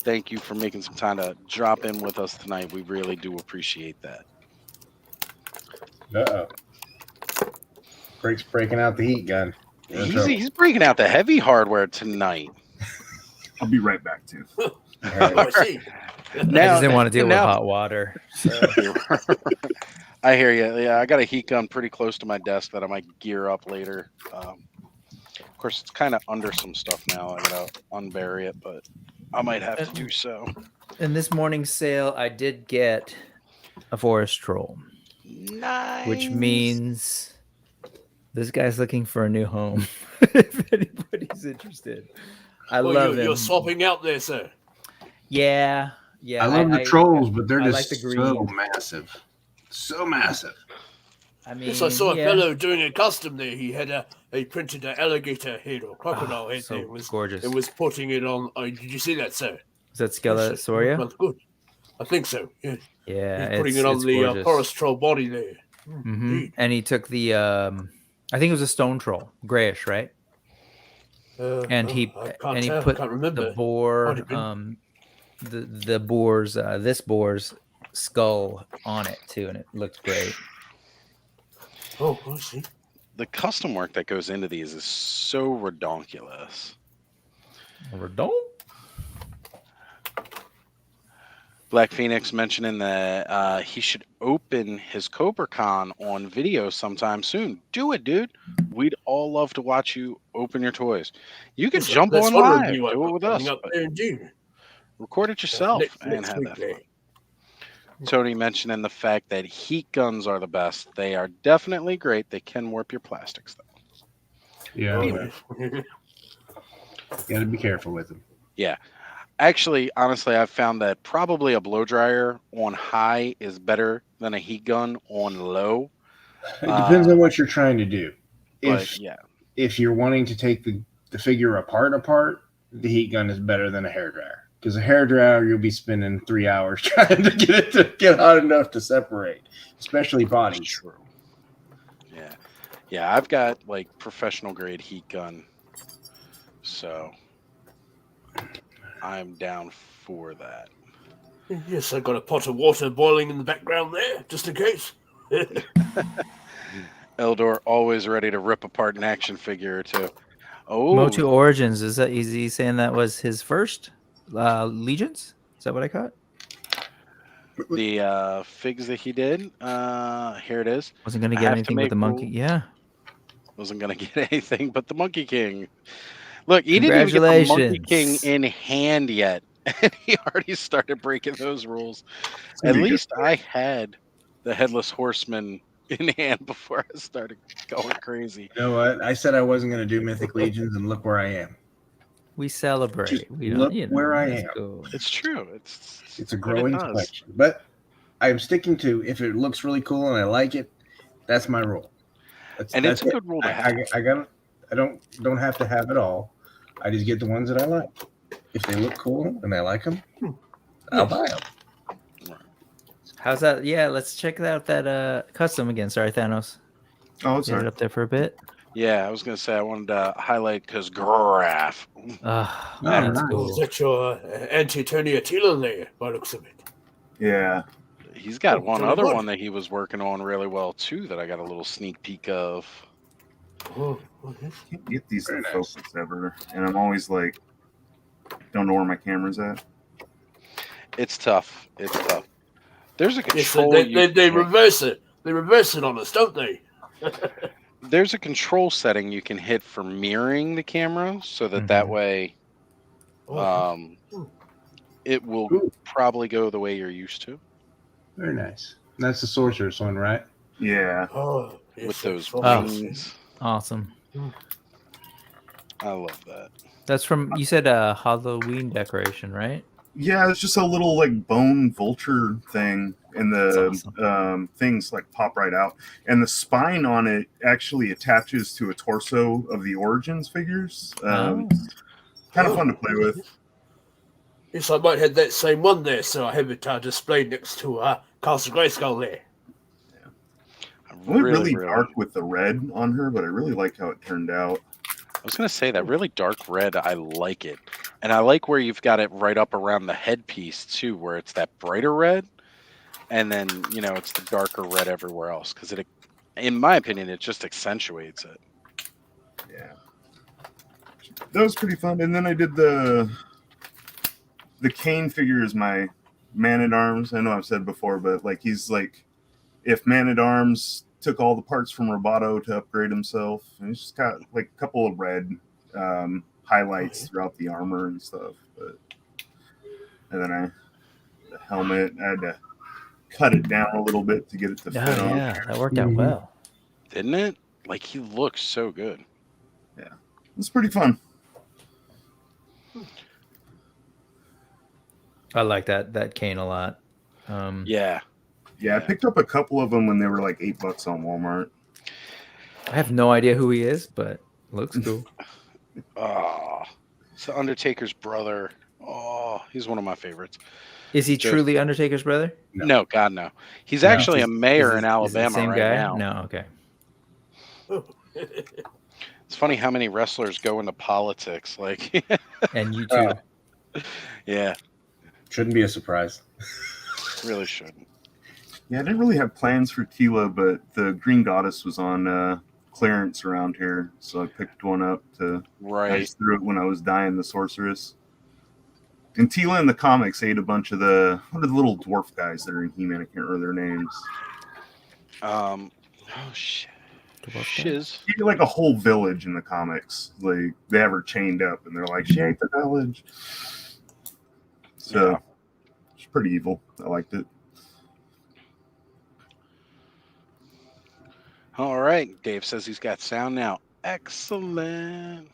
S1: Thank you for making some time to drop in with us tonight. We really do appreciate that.
S3: Uh-oh. Rick's breaking out the heat gun.
S1: He's breaking out the heavy hardware tonight.
S4: I'll be right back too.
S3: All
S5: Oh,
S3: right.
S5: I see.
S2: I just didn't want to deal with hot water. So.
S1: I hear you. Yeah, I got a heat gun pretty close to my desk that I might gear up later. Of course, it's kind of under some stuff now. I gotta unbury it, but I might have to do so.
S2: In this morning's sale, I did get a forest troll,
S1: Nice.
S2: which means this guy's looking for a new home. If anybody's interested, I love him.
S5: You're swapping out there, sir.
S2: Yeah.
S3: I love the trolls, but they're
S2: I
S3: just
S2: like the
S3: so
S2: green.
S3: massive. So massive.
S2: I mean,
S5: Yes, I saw a
S2: yeah.
S5: fellow doing a custom there. He had he printed an alligator head or crocodile head.
S2: So
S5: there. It was
S2: gorgeous.
S5: It was putting it on. Did you see that, sir?
S2: Is that Skeletosauria?
S5: Well, good. I think so. Yeah.
S2: Yeah,
S5: He's putting it on
S2: it's
S5: the
S2: gorgeous.
S5: forest troll body there.
S2: Mhm.
S5: Indeed.
S2: And he took the, I think it was a stone troll, grayish, right? And he
S5: I can't
S2: and he
S5: tell.
S2: put
S5: Can't remember.
S2: the boar,
S5: Might have been.
S2: the boar's this boar's skull on it too, and it looked great.
S5: Oh, I see.
S1: The custom work that goes into these is so redonkulous. Black Phoenix mentioning that he should open his CobraCon on video sometime soon. Do it, dude. We'd all love to watch you open your toys. You can jump
S5: That's
S1: on
S5: one
S1: live.
S5: review I've
S1: Do it
S5: got
S1: with us.
S5: coming up
S1: but
S5: there in June.
S1: record it yourself and
S5: Next
S1: have
S5: week
S1: that
S5: there.
S1: fun. Tony mentioning the fact that heat guns are the best. They are definitely great. They can warp your plastics, though.
S3: Yeah.
S5: Oh,
S3: You
S5: yeah.
S3: got to be careful with them.
S1: Yeah. Actually, honestly, I've found that probably a blow dryer on high is better than a heat gun on low.
S3: It depends on what you're trying to do.
S1: But yeah,
S3: If you're wanting to take the figure apart, the heat gun is better than a hairdryer. Because a hairdryer, you'll be spending 3 hours trying to get it to get hot enough to separate, especially
S1: that's
S3: bodies.
S1: true. Yeah, yeah. I've got like professional grade heat gun, so I'm down for that.
S5: Yes, I've got a pot of water boiling in the background there, just in case.
S1: Eldor always ready to rip apart an action figure or two. Oh,
S2: Motu Origins, is he saying that was his first Legions? Is that what I caught?
S1: the figs that he did. Here it is.
S2: Wasn't gonna
S1: I
S2: get
S1: have to
S2: anything with
S1: make
S2: the monkey.
S1: rules.
S2: Yeah.
S1: Wasn't gonna get anything but the Monkey King. Look, he didn't even get the Monkey King
S2: Congratulations.
S1: in hand yet, and he already started breaking those rules.
S4: It's gonna
S1: At
S4: be good.
S1: least I had the Headless Horseman in hand before I started going crazy.
S3: You know what? I said I wasn't going to do Mythic Legions, and look where I am.
S2: We celebrate.
S3: Just
S2: We
S3: look
S2: don't,
S3: where I
S2: that's
S3: am.
S2: cool.
S1: It's true.
S3: It's a
S1: what it
S3: growing
S1: does.
S3: collection. But I'm sticking to, if it looks really cool and I like it, that's my rule.
S1: And it's a good rule to have.
S3: I don't have to have it all. I just get the ones that I like. If they look cool and I like them, I'll buy them.
S2: How's that? Yeah, let's check out that custom again. Sorry, Thanos.
S4: Oh, it's
S2: Get it up there for a bit.
S1: Yeah, I was gonna say I wanted to highlight because Graph.
S2: That's
S3: nice.
S2: cool.
S5: Is that your Anti-Tony Attila there, by the looks of it?
S4: Yeah.
S1: He's got
S5: Oh,
S1: one
S5: very
S1: other
S5: good.
S1: one that he was working on really well too that I got a little sneak peek of.
S5: Oh, yes.
S4: Can't get these
S3: Very
S4: in
S3: nice.
S4: focus ever. And I'm always like, don't know where my camera's at.
S1: It's tough. It's tough. There's a
S5: Yes,
S1: control.
S5: they
S1: you can hit.
S5: reverse it. They reverse it on us, don't they?
S1: There's a control setting you can hit for mirroring the camera, so that
S2: Mhm.
S1: way, it will
S3: Ooh.
S1: probably go the way you're used to
S3: Very nice. That's the Sorcerer's one, right?
S4: Yeah.
S5: Oh, yes,
S1: with those
S5: that's
S1: wings.
S2: Awesome.
S1: I love that.
S2: That's from, you said a Halloween decoration, right?
S4: Yeah, it's just a little like bone vulture thing, and
S2: That's
S4: the things like pop right out, and the spine on it actually attaches to a torso of the Origins figures. Kind of fun to play with.
S5: Yes, I might have that same one there, so I have it displayed next to Castle Grayskull there.
S1: I
S4: It went really dark with the red on her, but I really like how it turned out.
S1: I was gonna say that really dark red. I like it, and I like where you've got it right up around the headpiece too, where it's that brighter red, and then it's the darker red everywhere else. Because it, in my opinion, it just accentuates it.
S4: Yeah, that was pretty fun. And then I did the Kane figure is my Man-at-Arms. I know I've said before, but like he's like if Man-at-Arms took all the parts from Roboto to upgrade himself, and he's just got like a couple of red highlights throughout the armor and stuff. And then the helmet, I had to cut it down a little bit to get it to fit on.
S2: Yeah, that worked out well.
S1: Didn't it? Like he looks so good.
S4: Yeah, it's pretty fun.
S2: I like that Kane a lot.
S1: Yeah.
S4: Yeah, I picked up a couple of them when they were like $8 on Walmart.
S2: I have no idea who he is, but looks cool.
S1: Oh, it's the Undertaker's brother. Oh, he's one of my favorites.
S2: Is he truly Undertaker's brother?
S1: No, God, no. He's actually a mayor in Alabama
S2: same
S1: right
S2: guy?
S1: now.
S2: No, okay.
S1: It's funny how many wrestlers go into politics. Like,
S2: And you too.
S1: yeah,
S3: Shouldn't be a surprise.
S1: really shouldn't.
S4: Yeah, I didn't really have plans for Tila, but the Green Goddess was on clearance around here, so I picked one up I
S1: Right.
S4: just threw it when I was dying the sorceress. And Tila in the comics ate a bunch of what are the little dwarf guys that are in He-Man? I can't remember their names.
S1: Oh shit. Shiz.
S4: She ate like a whole village in the comics. Like they have her chained up, and they're like, she ate the village. So it's pretty evil. I liked it.
S1: All right. Dave says he's got sound now. Excellent.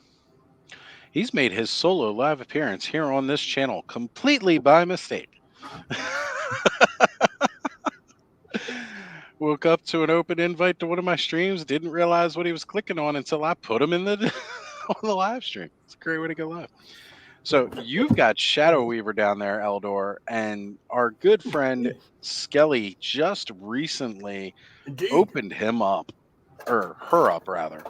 S1: He's made his solo live appearance here on this channel completely by mistake. Woke up to an open invite to one of my streams. Didn't realize what he was clicking on until I put him in the on the live stream. It's a great way to go live. So you've got Shadow Weaver down there, Eldor, and our good friend
S5: Yes,
S1: Skelly just recently
S5: indeed.
S1: opened him up, or her up rather,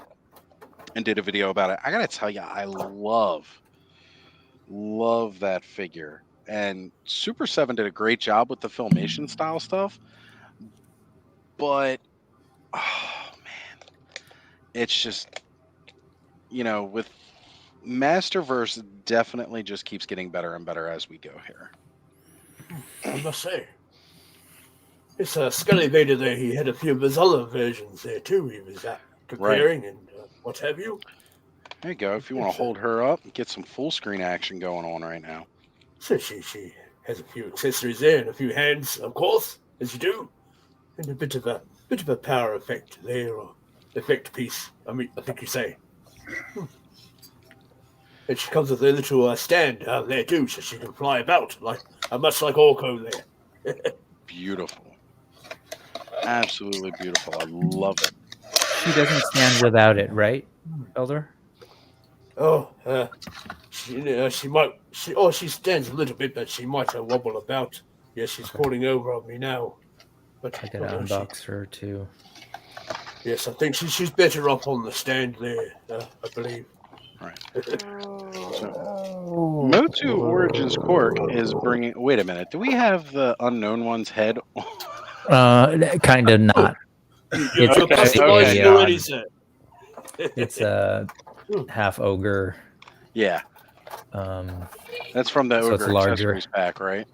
S1: and did a video about it. I gotta tell you, I love that figure. And Super 7 did a great job with the filmation style stuff, but oh man, it's just, with Masterverse definitely just keeps getting better and better as we go here.
S5: I must say. It's Scully Vader there. He had a few of his other versions there too. He was comparing and what have you.
S1: There you go. If you want to hold her up and get some full screen action going on right now.
S5: So she has a few accessories there and a few hands, of course, as you do, and a bit of a power effect there, or effect piece. I think you say. And she comes with a little stand there too, so she can fly about much like Orko there.
S1: Beautiful, absolutely beautiful. I love it.
S2: She doesn't stand without it, right, Elder?
S5: Oh, she stands a little bit, but she might wobble about. Yes, she's falling over on me now. But
S2: I gotta unbox her too.
S5: Yes, I think she's better up on the stand there. I believe.
S1: Right. So, Motu Origins Cork is bringing. Wait a minute. Do we have the Unknown One's head?
S2: Kind of not.
S5: You're
S1: Okay,
S5: customizing
S1: okay.
S5: already, sir.
S2: It's a half ogre.
S1: Yeah,
S2: Um,
S1: that's from the
S2: So it's
S1: Ogre
S2: larger.
S1: Accessories pack, right?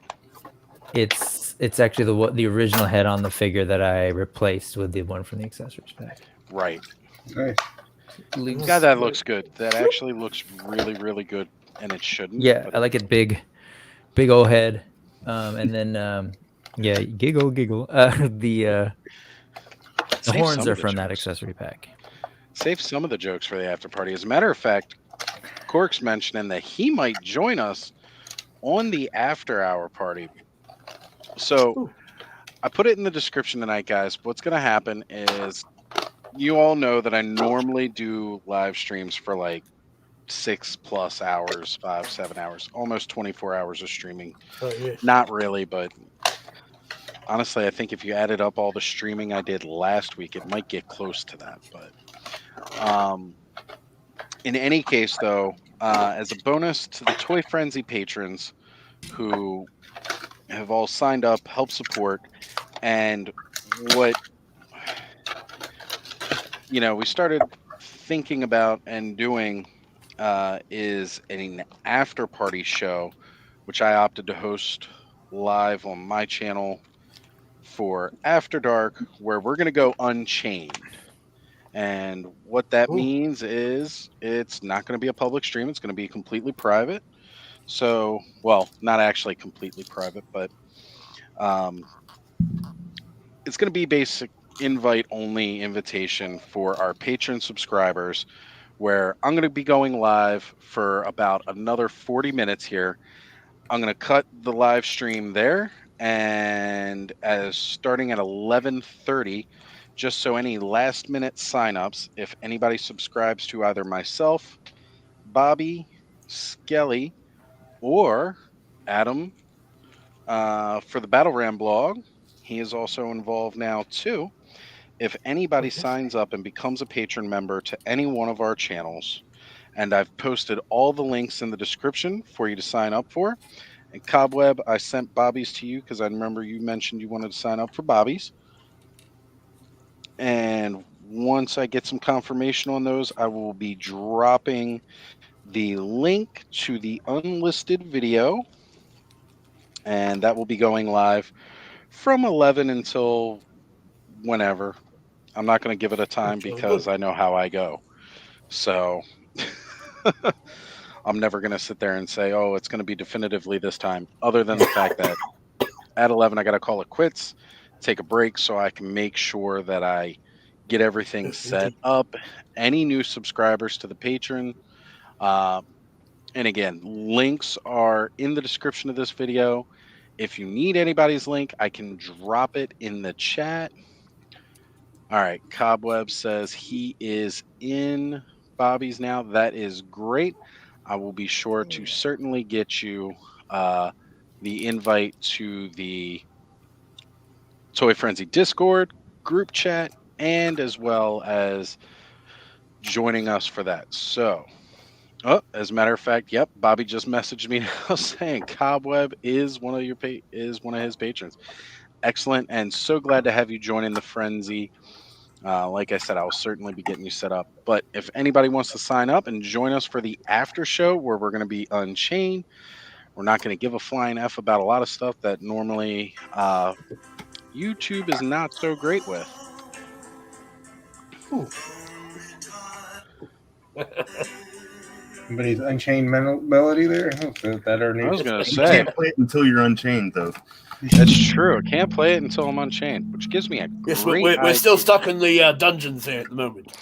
S2: it's actually the original head on the figure that I replaced with the one from the accessories pack.
S1: Right.
S3: Nice.
S1: God, that looks good. That actually looks really, really good, and it shouldn't.
S2: Yeah,
S1: but
S2: I like it big old head. And then yeah, giggle. The
S1: save
S2: horns
S1: some
S2: are
S1: of the
S2: from that
S1: jokes.
S2: accessory pack.
S1: Save some of the jokes for the after party. As a matter of fact, Cork's mentioning that he might join us on the after hour party. So I put it in the description tonight, guys. What's going to happen is you all know that I normally do live streams for like 6+ hours, 5-7 hours, almost 24 hours of streaming.
S5: Oh, yes.
S1: Not really, but honestly, I think if you added up all the streaming I did last week, it might get close to that. But in any case, though, as a bonus to the Toy Frenzy patrons who have all signed up, help support, and what we started thinking about and doing is an after party show, which I opted to host live on my channel for After Dark, where we're going to go unchained. And what that means is it's not going to be a public stream. It's going to be completely private. So, well, not actually completely private, but it's going to be basic invite only invitation for our patron subscribers, where I'm going to be going live for about another 40 minutes here. I'm going to cut the live stream there, and as starting at 11:30, just so any last minute signups, if anybody subscribes to either myself, Bobby, Skelly, or Adam for the Battle Ram blog, he is also involved now too. If anybody signs up and becomes a patron member to any one of our channels, and I've posted all the links in the description for you to sign up for. And Cobweb, I sent Bobby's to you because I remember you mentioned you wanted to sign up for Bobby's. And once I get some confirmation on those, I will be dropping the link to the unlisted video. And that will be going live from 11 until whenever. I'm not going to give it a time because I know how I go. So I'm never going to sit there and say, oh, it's going to be definitively this time, other than the fact that at 11, I got to call it quits, take a break so I can make sure that I get everything set up. Any new subscribers to the patron. And again, links are in the description of this video. If you need anybody's link, I can drop it in the chat. All right. Cobweb says he is in Bobby's now. That is great. I will be sure to certainly get you the invite to the Toy Frenzy Discord group chat, and as well as joining us for that. So, as a matter of fact, yep, Bobby just messaged me now saying Cobweb is one of his patrons. Excellent, and so glad to have you join in the frenzy. Like I said, I'll certainly be getting you set up. But if anybody wants to sign up and join us for the after show where we're going to be Unchained, we're not going to give a flying F about a lot of stuff that normally YouTube is not so great with.
S3: Somebody's Unchained Melody there. That our
S1: I
S3: new.
S1: was going to
S4: You
S1: say,
S4: can't play it until you're unchained, though.
S1: that's true. I can't play it until I'm Unchained, which gives me a
S5: Yes,
S1: great
S5: we're still
S1: idea.
S5: stuck in the dungeons there at the moment.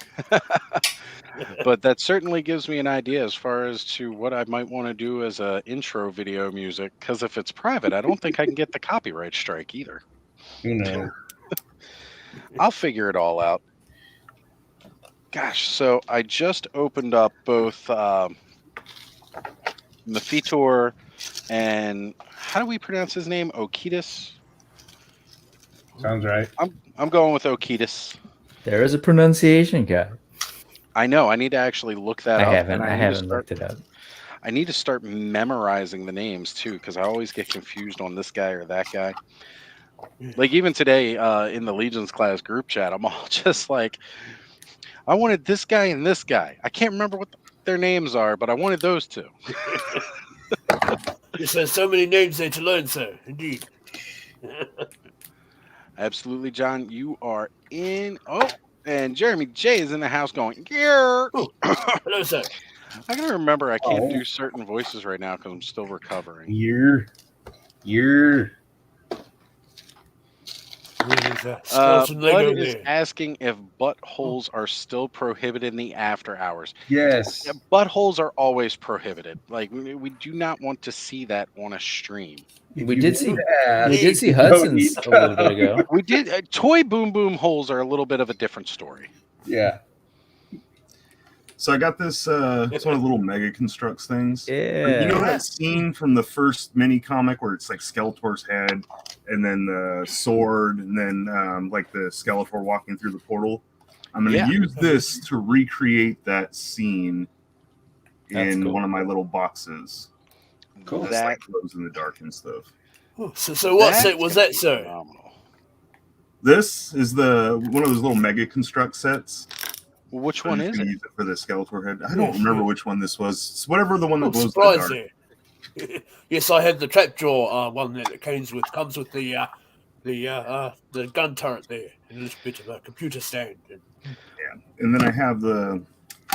S1: But that certainly gives me an idea as far as to what I might want to do as a intro video music. Because if it's private, I don't think I can get the copyright strike either.
S3: Who knows?
S1: I'll figure it all out. Gosh, so I just opened up both Mephitor and how do we pronounce his name? Okitis?
S3: Sounds right.
S1: I'm going with Okitis.
S2: There is a pronunciation guide.
S1: I know. I need to actually look that up.
S2: I
S1: and
S2: haven't looked it up.
S1: I need to start memorizing the names too, because I always get confused on this guy or that guy. Like even today in the Legions class group chat, I'm all just like, I wanted this guy and this guy. I can't remember what their names are, but I wanted those two.
S5: There's so many names there to learn, sir. Indeed.
S1: Absolutely, John. You are in. Oh, and Jeremy J is in the house going, yeah.
S5: Hello, sir.
S1: I gotta remember I can't do certain voices right now because I'm still recovering.
S3: You're.
S1: Bud is asking if buttholes are still prohibited in the after hours.
S3: Yes.
S1: Yeah, buttholes are always prohibited. Like we do not want to see that on a stream.
S2: We did see Hudson's a little bit ago.
S1: We did. Toy Boom Boom holes are a little bit of a different story.
S3: Yeah.
S4: So I got this. It's one of the little Mega Constructs things.
S2: Yeah.
S4: You know that scene from the first mini comic where it's like Skeletor's head, and then the sword, and then like the Skeletor walking through the portal. I'm going to use this to recreate that scene in one of my little boxes.
S3: Cool.
S4: That like glows in the dark and stuff.
S5: So what set was that, sir?
S1: Phenomenal.
S4: This is one of those little Mega Construct sets.
S1: Well, which one is it?
S4: Use it for the Skeletor head. I don't remember which one this was. It's whatever the one that glows in the dark.
S5: Yes, I had the trapjaw one that comes with the gun turret there, and a little bit of a computer stand.
S4: Yeah, and then I have the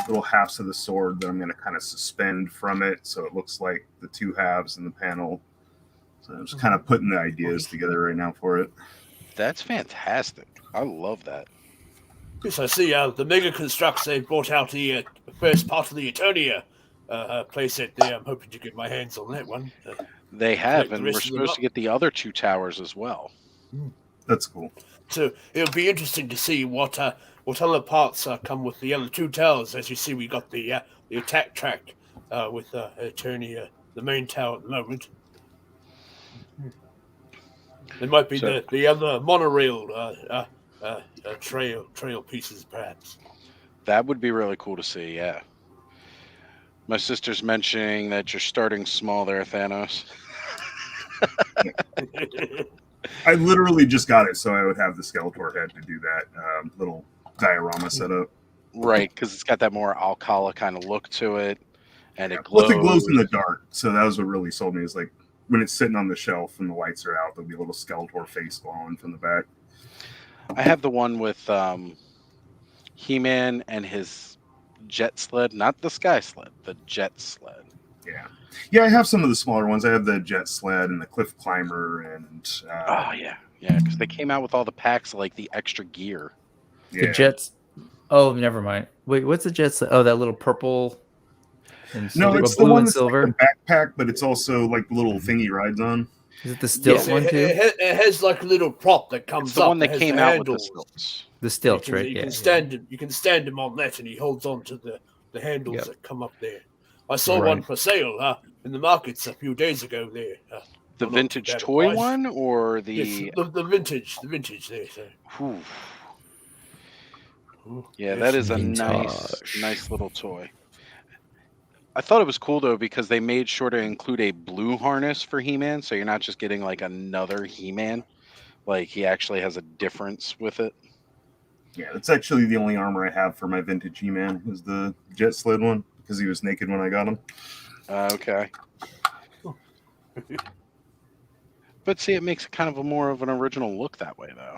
S4: little halves of the sword that I'm going to kind of suspend from it, so it looks like the two halves in the panel. So I'm just kind of putting the ideas together right now for it.
S1: That's fantastic. I love that.
S5: Yes, I see. The Mega Constructs, they brought out the first part of the Eternia playset there. I'm hoping to get my hands on that one.
S1: They have, and we're supposed to get the other two towers as well.
S4: That's cool.
S5: So it'll be interesting to see what other parts come with the other two towers. As you see, we got the attack track with Eternia, the main tower at the moment. There might be the other monorail trail pieces, perhaps.
S1: That would be really cool to see, yeah. My sister's mentioning that you're starting small there, Thanos.
S4: I literally just got it so I would have the Skeletor head to do that little diorama setup.
S1: Right, because it's got that more Alcala kind of look to it, and it glows.
S4: Plus, it glows in the dark, so that was what really sold me. Is like when it's sitting on the shelf and the lights are out, there'll be a little Skeletor face glowing from the back.
S1: I have the one with He-Man and his jet sled, not the sky sled, the jet sled.
S4: Yeah, I have some of the smaller ones. I have the jet sled and the cliff climber, and
S1: oh yeah, because they came out with all the packs, like the extra gear.
S2: The jets. Oh, never mind. Wait, what's the jet sled? Oh, that little purple. And
S4: No, it's the
S2: blue
S4: one
S2: and
S4: that's
S2: silver.
S4: like a backpack, but it's also like the little thing he rides on.
S2: Is it the stilt one too?
S5: It has like a little prop that comes
S1: It's the
S5: up.
S1: one that
S5: has
S1: came
S5: the
S1: out
S5: handles.
S1: with the stilts.
S2: The stilts, right?
S5: You
S2: Yeah,
S5: can stand him. You can stand him on that, and he holds on to the handles
S2: Yep.
S5: that come up there. I saw
S2: Right.
S5: one for sale in the markets a few days ago there.
S1: The
S5: not too
S1: vintage
S5: bad a
S1: toy
S5: price.
S1: one or
S5: Yes,
S1: the?
S5: the vintage there. So.
S1: Whew.
S5: Ooh,
S1: Yeah,
S5: yes.
S1: that is a
S2: Vintage.
S1: nice little toy. I thought it was cool though because they made sure to include a blue harness for He-Man, so you're not just getting like another He-Man. Like he actually has a difference with it.
S4: Yeah, that's actually the only armor I have for my vintage He-Man is the jet sled one because he was naked when I got him.
S1: Okay. But see, it makes it kind of a more of an original look that way, though.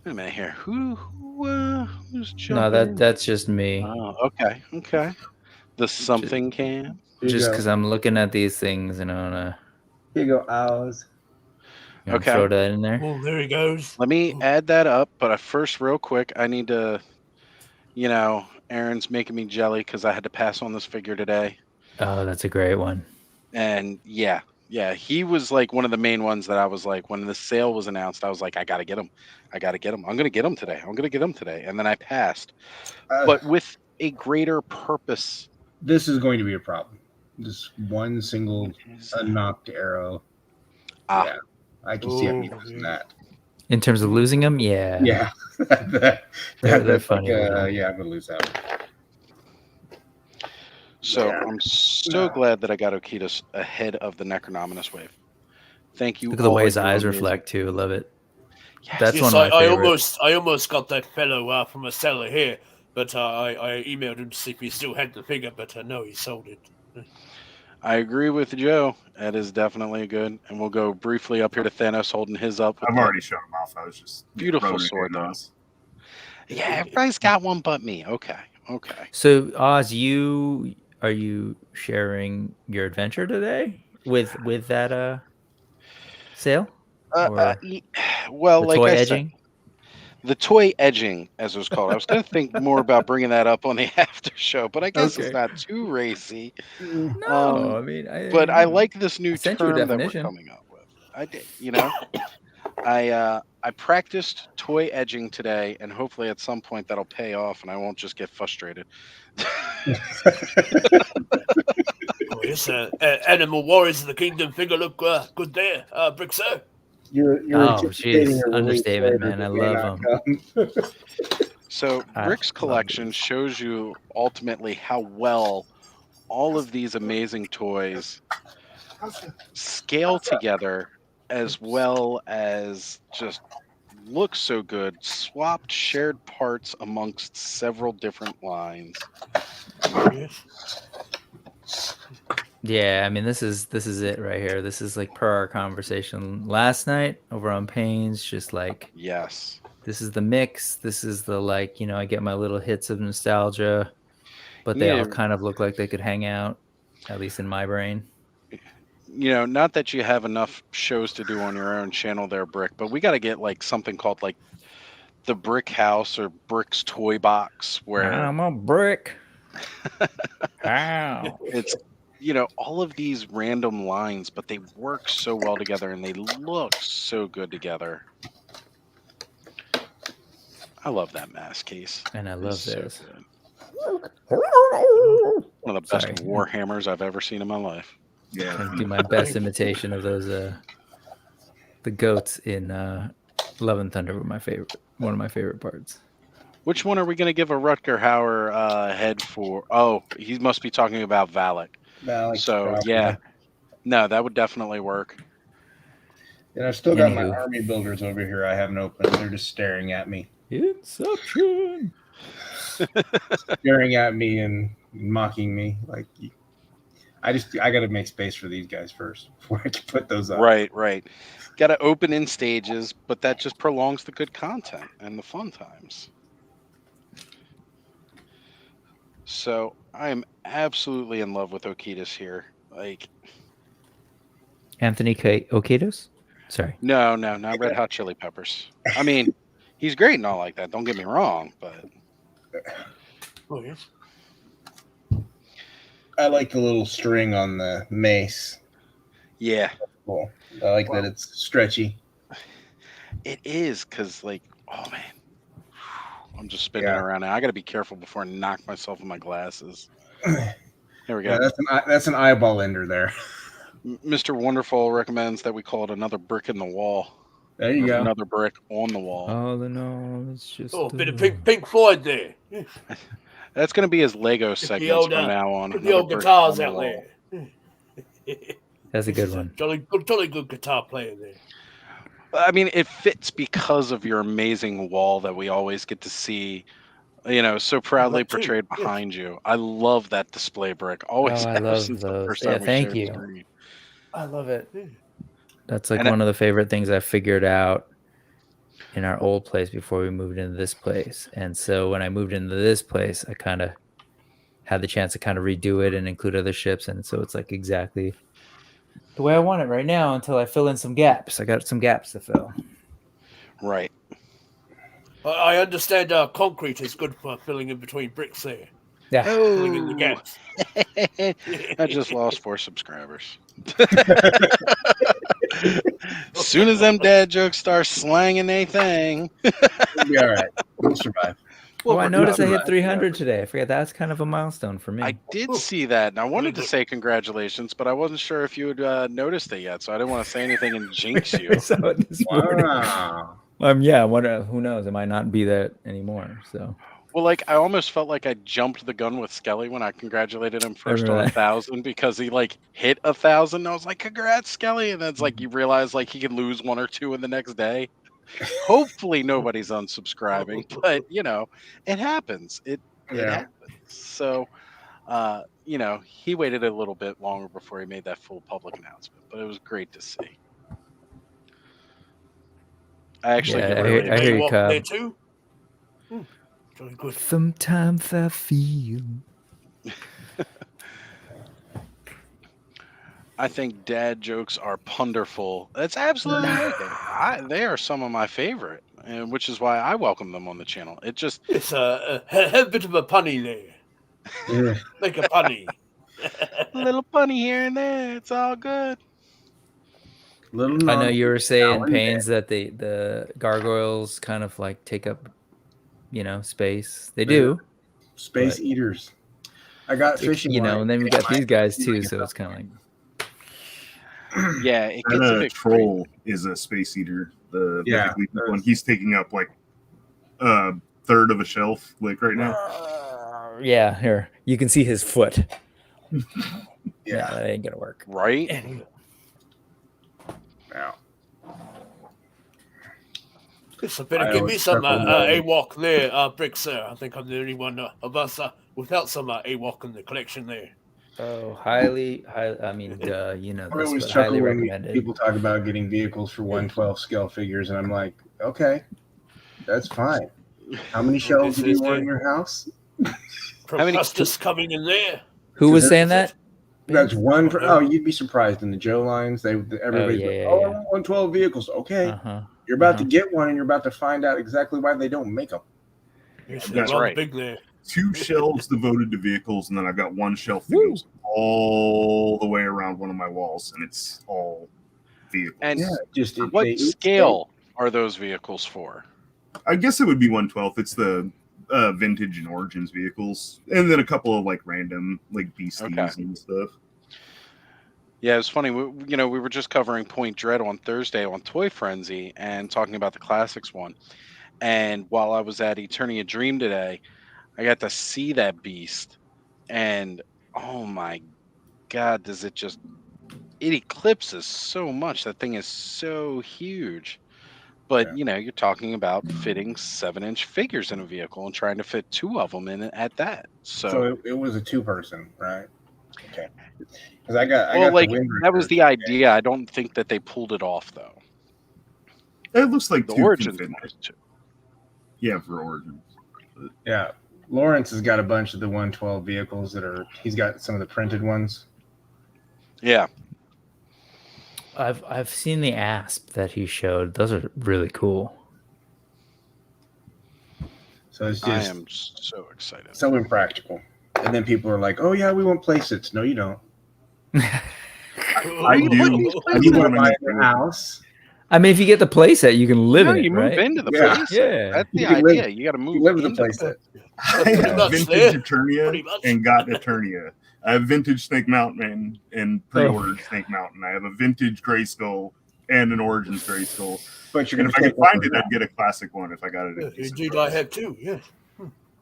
S1: Wait a minute here. Who's
S2: No,
S1: jumping?
S2: that's just me.
S1: Oh, okay. The something can.
S2: Just because I'm looking at these things and I wanna,
S3: Here you go, Oz.
S1: Okay.
S2: throw that in there.
S5: Oh, there he goes.
S1: Let me add that up. But first, real quick, I need to. Aaron's making me jelly because I had to pass on this figure today.
S2: Oh, that's a great one.
S1: And yeah, he was like one of the main ones that I was like, when the sale was announced, I was like, I gotta get him. I'm gonna get him today. And then I passed, but with a greater purpose.
S3: This is going to be a problem. Just one single knocked arrow.
S1: Ah.
S3: Yeah, I can see him using that.
S2: In terms of losing them, yeah.
S3: Yeah,
S2: They're funny.
S3: yeah, I'm gonna lose that one.
S1: So
S3: Yeah.
S1: I'm so glad that I got Okitas ahead of the Necronominus wave. Thank you.
S2: Look at the way
S1: all,
S2: his
S1: you're
S2: eyes
S1: amazing.
S2: reflect too. Love it.
S1: Yes.
S2: That's
S5: Yes,
S2: one of my
S5: I
S2: favorites.
S5: almost got that fellow from a seller here, but I emailed him to see if he still had the figure, but no, he sold it.
S1: I agree with Joe. That is definitely good. And we'll go briefly up here to Thanos holding his up. With
S4: I've already shown him off. I was just
S1: beautiful
S4: rubbing it
S1: sword,
S4: in
S1: though.
S4: Oz.
S1: Yeah, everybody's got one but me. Okay.
S2: So Oz, are you sharing your adventure today with that sale? Or
S1: Well,
S2: the
S1: like
S2: toy
S1: I
S2: edging?
S1: said, the toy edging, as it was called. I was going to think more about bringing that up on the after show, but I guess it's
S2: Okay.
S1: not too racy.
S2: No, I mean,
S1: But I like this new
S2: sent you a
S1: term that we're
S2: definition.
S1: coming up with. I did, I practiced toy edging today, and hopefully at some point that'll pay off, and I won't just get frustrated.
S5: Oh, yes, Animal Warriors of the Kingdom figure look good there, Brick Sir.
S3: You're
S2: Oh,
S3: anticipating
S2: jeez,
S3: a release
S2: understatement,
S3: later
S2: man. I
S3: that may
S2: love
S3: not
S2: them.
S3: come.
S1: So
S2: I
S1: Brick's
S2: love
S1: collection
S2: these.
S1: shows you ultimately how well all of these amazing toys scale together, as well as just look so good, swapped shared parts amongst several different lines.
S5: Yes.
S2: Yeah, I mean, this is it right here. This is like per our conversation last night over on Pains. Just like,
S1: Yes.
S2: this is the mix. This is the, like, I get my little hits of nostalgia, but they
S1: Yeah.
S2: all kind of look like they could hang out, at least in my brain.
S1: Not that you have enough shows to do on your own channel there, Brick, but we got to get like something called like the Brick House or Brick's Toy Box, where
S2: I'm a brick. How?
S1: it's all of these random lines, but they work so well together and they look so good together. I love that mask case.
S2: And I love this.
S1: Good. One of the best Warhammers I've ever seen in my life.
S4: Yeah.
S2: I do my best imitation of those the goats in Love and Thunder were one of my favorite parts.
S1: Which one are we going to give a Rutger Hauer head for? Oh, he must be talking about Valak. So
S3: probably.
S1: yeah, no, that would definitely work.
S3: And I've still got my
S2: Anywho.
S3: army builders over here. I haven't opened. They're just staring at me.
S2: Inception.
S3: Staring at me and mocking me. Like, I got to make space for these guys first before I can put those up.
S1: Right. Got to open in stages, but that just prolongs the good content and the fun times. So I am absolutely in love with Okitas here. Like,
S2: Anthony Okitos? Sorry.
S1: no, not Red Hot Chili Peppers. I mean, he's great and all like that. Don't get me wrong, but
S5: Oh, yes.
S3: I like the little string on the mace.
S1: yeah,
S3: Cool. I like that it's stretchy.
S1: it is because, like, oh man, I'm just spinning
S3: Yeah.
S1: around now. I got to be careful before I knock myself in my glasses. Here we go.
S3: Yeah, that's an eyeball ender there.
S1: Mr. Wonderful recommends that we call it another brick in the wall.
S3: There you
S1: Or
S3: go.
S1: Another brick on the wall.
S2: All in all, it's just
S5: Oh, a bit of Pink Floyd there.
S1: That's going to be his Lego
S5: Get the
S1: segments
S5: old,
S1: from now on.
S5: Get the
S1: Another
S5: old
S1: brick
S5: guitars
S1: on the
S5: out
S1: wall.
S5: there.
S2: That's a good
S5: He's
S2: one.
S5: Jolly good guitar player there.
S1: I mean, it fits because of your amazing wall that we always get to see, so proudly
S5: That too,
S1: portrayed
S5: yes.
S1: behind you. I love that display brick. Always
S2: Oh, I
S1: have
S2: love
S1: since the
S2: those.
S1: first
S2: Yeah,
S1: time we
S2: thank
S1: shared the
S2: you.
S1: screen.
S2: I love it.
S5: Yeah.
S2: That's like
S1: And
S2: one of the favorite things I figured out in our old place before we moved into this place. And so when I moved into this place, I kind of had the chance to kind of redo it and include other ships. And so it's like exactly the way I want it right now until I fill in some gaps. I got some gaps to fill.
S1: Right.
S5: I understand concrete is good for filling in between bricks there.
S2: Yeah.
S5: Filling in the
S1: Oh,
S5: gaps.
S1: I just lost 4 subscribers. As soon as them dad jokes start slanging a thing,
S3: We'll be all right. We'll survive.
S2: Oh, I noticed I hit
S1: recover.
S2: 300 today. I forget that's kind of a milestone for me.
S1: I did see that, and I wanted to
S5: good.
S1: say congratulations, but I wasn't sure if you had noticed it yet, so I didn't want to say anything and jinx you.
S2: So this morning.
S3: Wow.
S2: Yeah, I wonder, who knows? It might not be that anymore. So
S1: Well, like I almost felt like I jumped the gun with Skelly when I congratulated him first
S2: remember
S1: on
S2: that.
S1: 1,000 because he like hit 1,000. I was like, "Congrats, Skelly!" And then it's like you realize like he could lose 1 or 2 in the next day. Hopefully, nobody's unsubscribing, but it happens. It
S3: Yeah.
S1: happens. So, he waited a little bit longer before he made that full public announcement, but it was great to see. I actually
S2: Yeah,
S1: get
S2: I
S1: really
S2: hear you,
S5: walk
S2: Cobb.
S5: there too. Jolly good.
S2: Sometimes I feel.
S1: I think dad jokes are punderful. That's absolutely right. They are some of my favorite, and which is why I welcome them on the channel. It just
S5: It's a bit of a punny there.
S3: Yeah.
S5: Like a punny.
S1: a little funny here and there. It's all good.
S3: Little
S2: I know
S3: known
S2: you were saying,
S3: Alan
S2: Pains, that the gargoyles kind of like take up, space. They do.
S3: space
S2: but-
S3: eaters. I got fishing.
S2: And
S3: line.
S2: then we
S3: Yeah,
S2: got these guys too, so it's kind of like.
S1: Yeah, it gets a
S4: That
S1: bit
S4: troll is a space eater. The
S3: Yeah,
S4: mythic legion one. He's taking up like a third of a shelf, like right now.
S2: Yeah, here you can see his foot. Yeah,
S3: Yeah.
S2: that ain't gonna work.
S1: right.
S3: Yeah.
S5: So better
S3: I
S5: give me
S3: always
S5: some
S3: chuckle
S5: AWOC there, Brick, sir. I think I'm the only one of us without some AWOC in the collection there.
S2: Oh, highly. I mean, you know
S3: I
S2: this,
S3: always
S2: but
S3: chuckle
S2: highly
S3: when
S2: recommended.
S3: people talk about getting vehicles for 112 scale figures, and I'm like, okay, that's fine. How many shelves do you want in your house?
S5: Procrustes coming in there.
S2: Who was saying that?
S3: That's one. Oh, you'd be surprised in the Joe lines. Everybody's
S2: yeah,
S3: like,
S2: yeah,
S3: oh,
S2: yeah.
S3: I want 112 vehicles. Okay,
S2: Uh-huh.
S3: you're about to get one, and you're about to find out exactly why they don't make them.
S5: Yes,
S4: That's
S5: rather
S1: right.
S5: Big there.
S4: 2 shelves devoted to vehicles, and then I've got 1 shelf that goes all the way around one of my walls, and it's all vehicles.
S1: And
S3: Yeah, just
S1: what scale are those vehicles for?
S4: I guess it would be 112. It's the vintage and origins vehicles, and then a couple of like random like beasties
S1: Okay.
S4: and stuff.
S1: Yeah, it's funny. We were just covering Point Dread on Thursday on Toy Frenzy and talking about the classics one. And while I was at Eternia Dream today, I got to see that beast, and oh my god, it eclipses so much. That thing is so huge. But you're talking about fitting 7-inch figures in a vehicle and trying to fit 2 of them in it at that.
S3: So it was a 2-person, right? Okay. Because I got
S1: like
S3: the
S1: that was the idea. I don't think that they pulled it off though.
S4: It looks like
S1: The
S4: 2
S1: origins
S4: can fit.
S1: was 2.
S4: Yeah, for origins.
S3: Yeah, Lawrence has got a bunch of the 112 vehicles he's got some of the printed ones.
S1: Yeah.
S2: I've seen the asp that he showed. Those are really cool.
S3: So it's
S1: I
S3: just
S1: am so excited.
S3: so impractical. And then people are like, "Oh yeah, we want play sets." No, you don't.
S4: I do.
S3: You want to buy your house.
S2: I mean, if you get the playset, you can live
S1: No,
S2: in
S1: you
S2: it,
S1: move
S2: right?
S1: into the
S3: Yeah.
S1: playset.
S2: Yeah.
S1: That's the
S3: You can
S1: idea.
S3: live-
S1: You got to move
S3: live with the
S1: into
S3: playset.
S4: I
S5: Pretty
S4: have
S5: much
S4: vintage
S5: there.
S4: Eternia
S5: Pretty much.
S4: and got Eternia. I have vintage Snake Mountain and pre-ordered
S2: Oh.
S4: Snake Mountain. I have a vintage Grayskull and an Origins Grayskull.
S3: But you're
S4: And
S3: going
S4: if
S3: to
S4: I
S3: take
S4: could find
S3: one.
S4: it, I'd get a classic one if I got it.
S5: Yeah,
S4: At decent
S5: indeed, I
S4: price.
S5: have too. Yeah.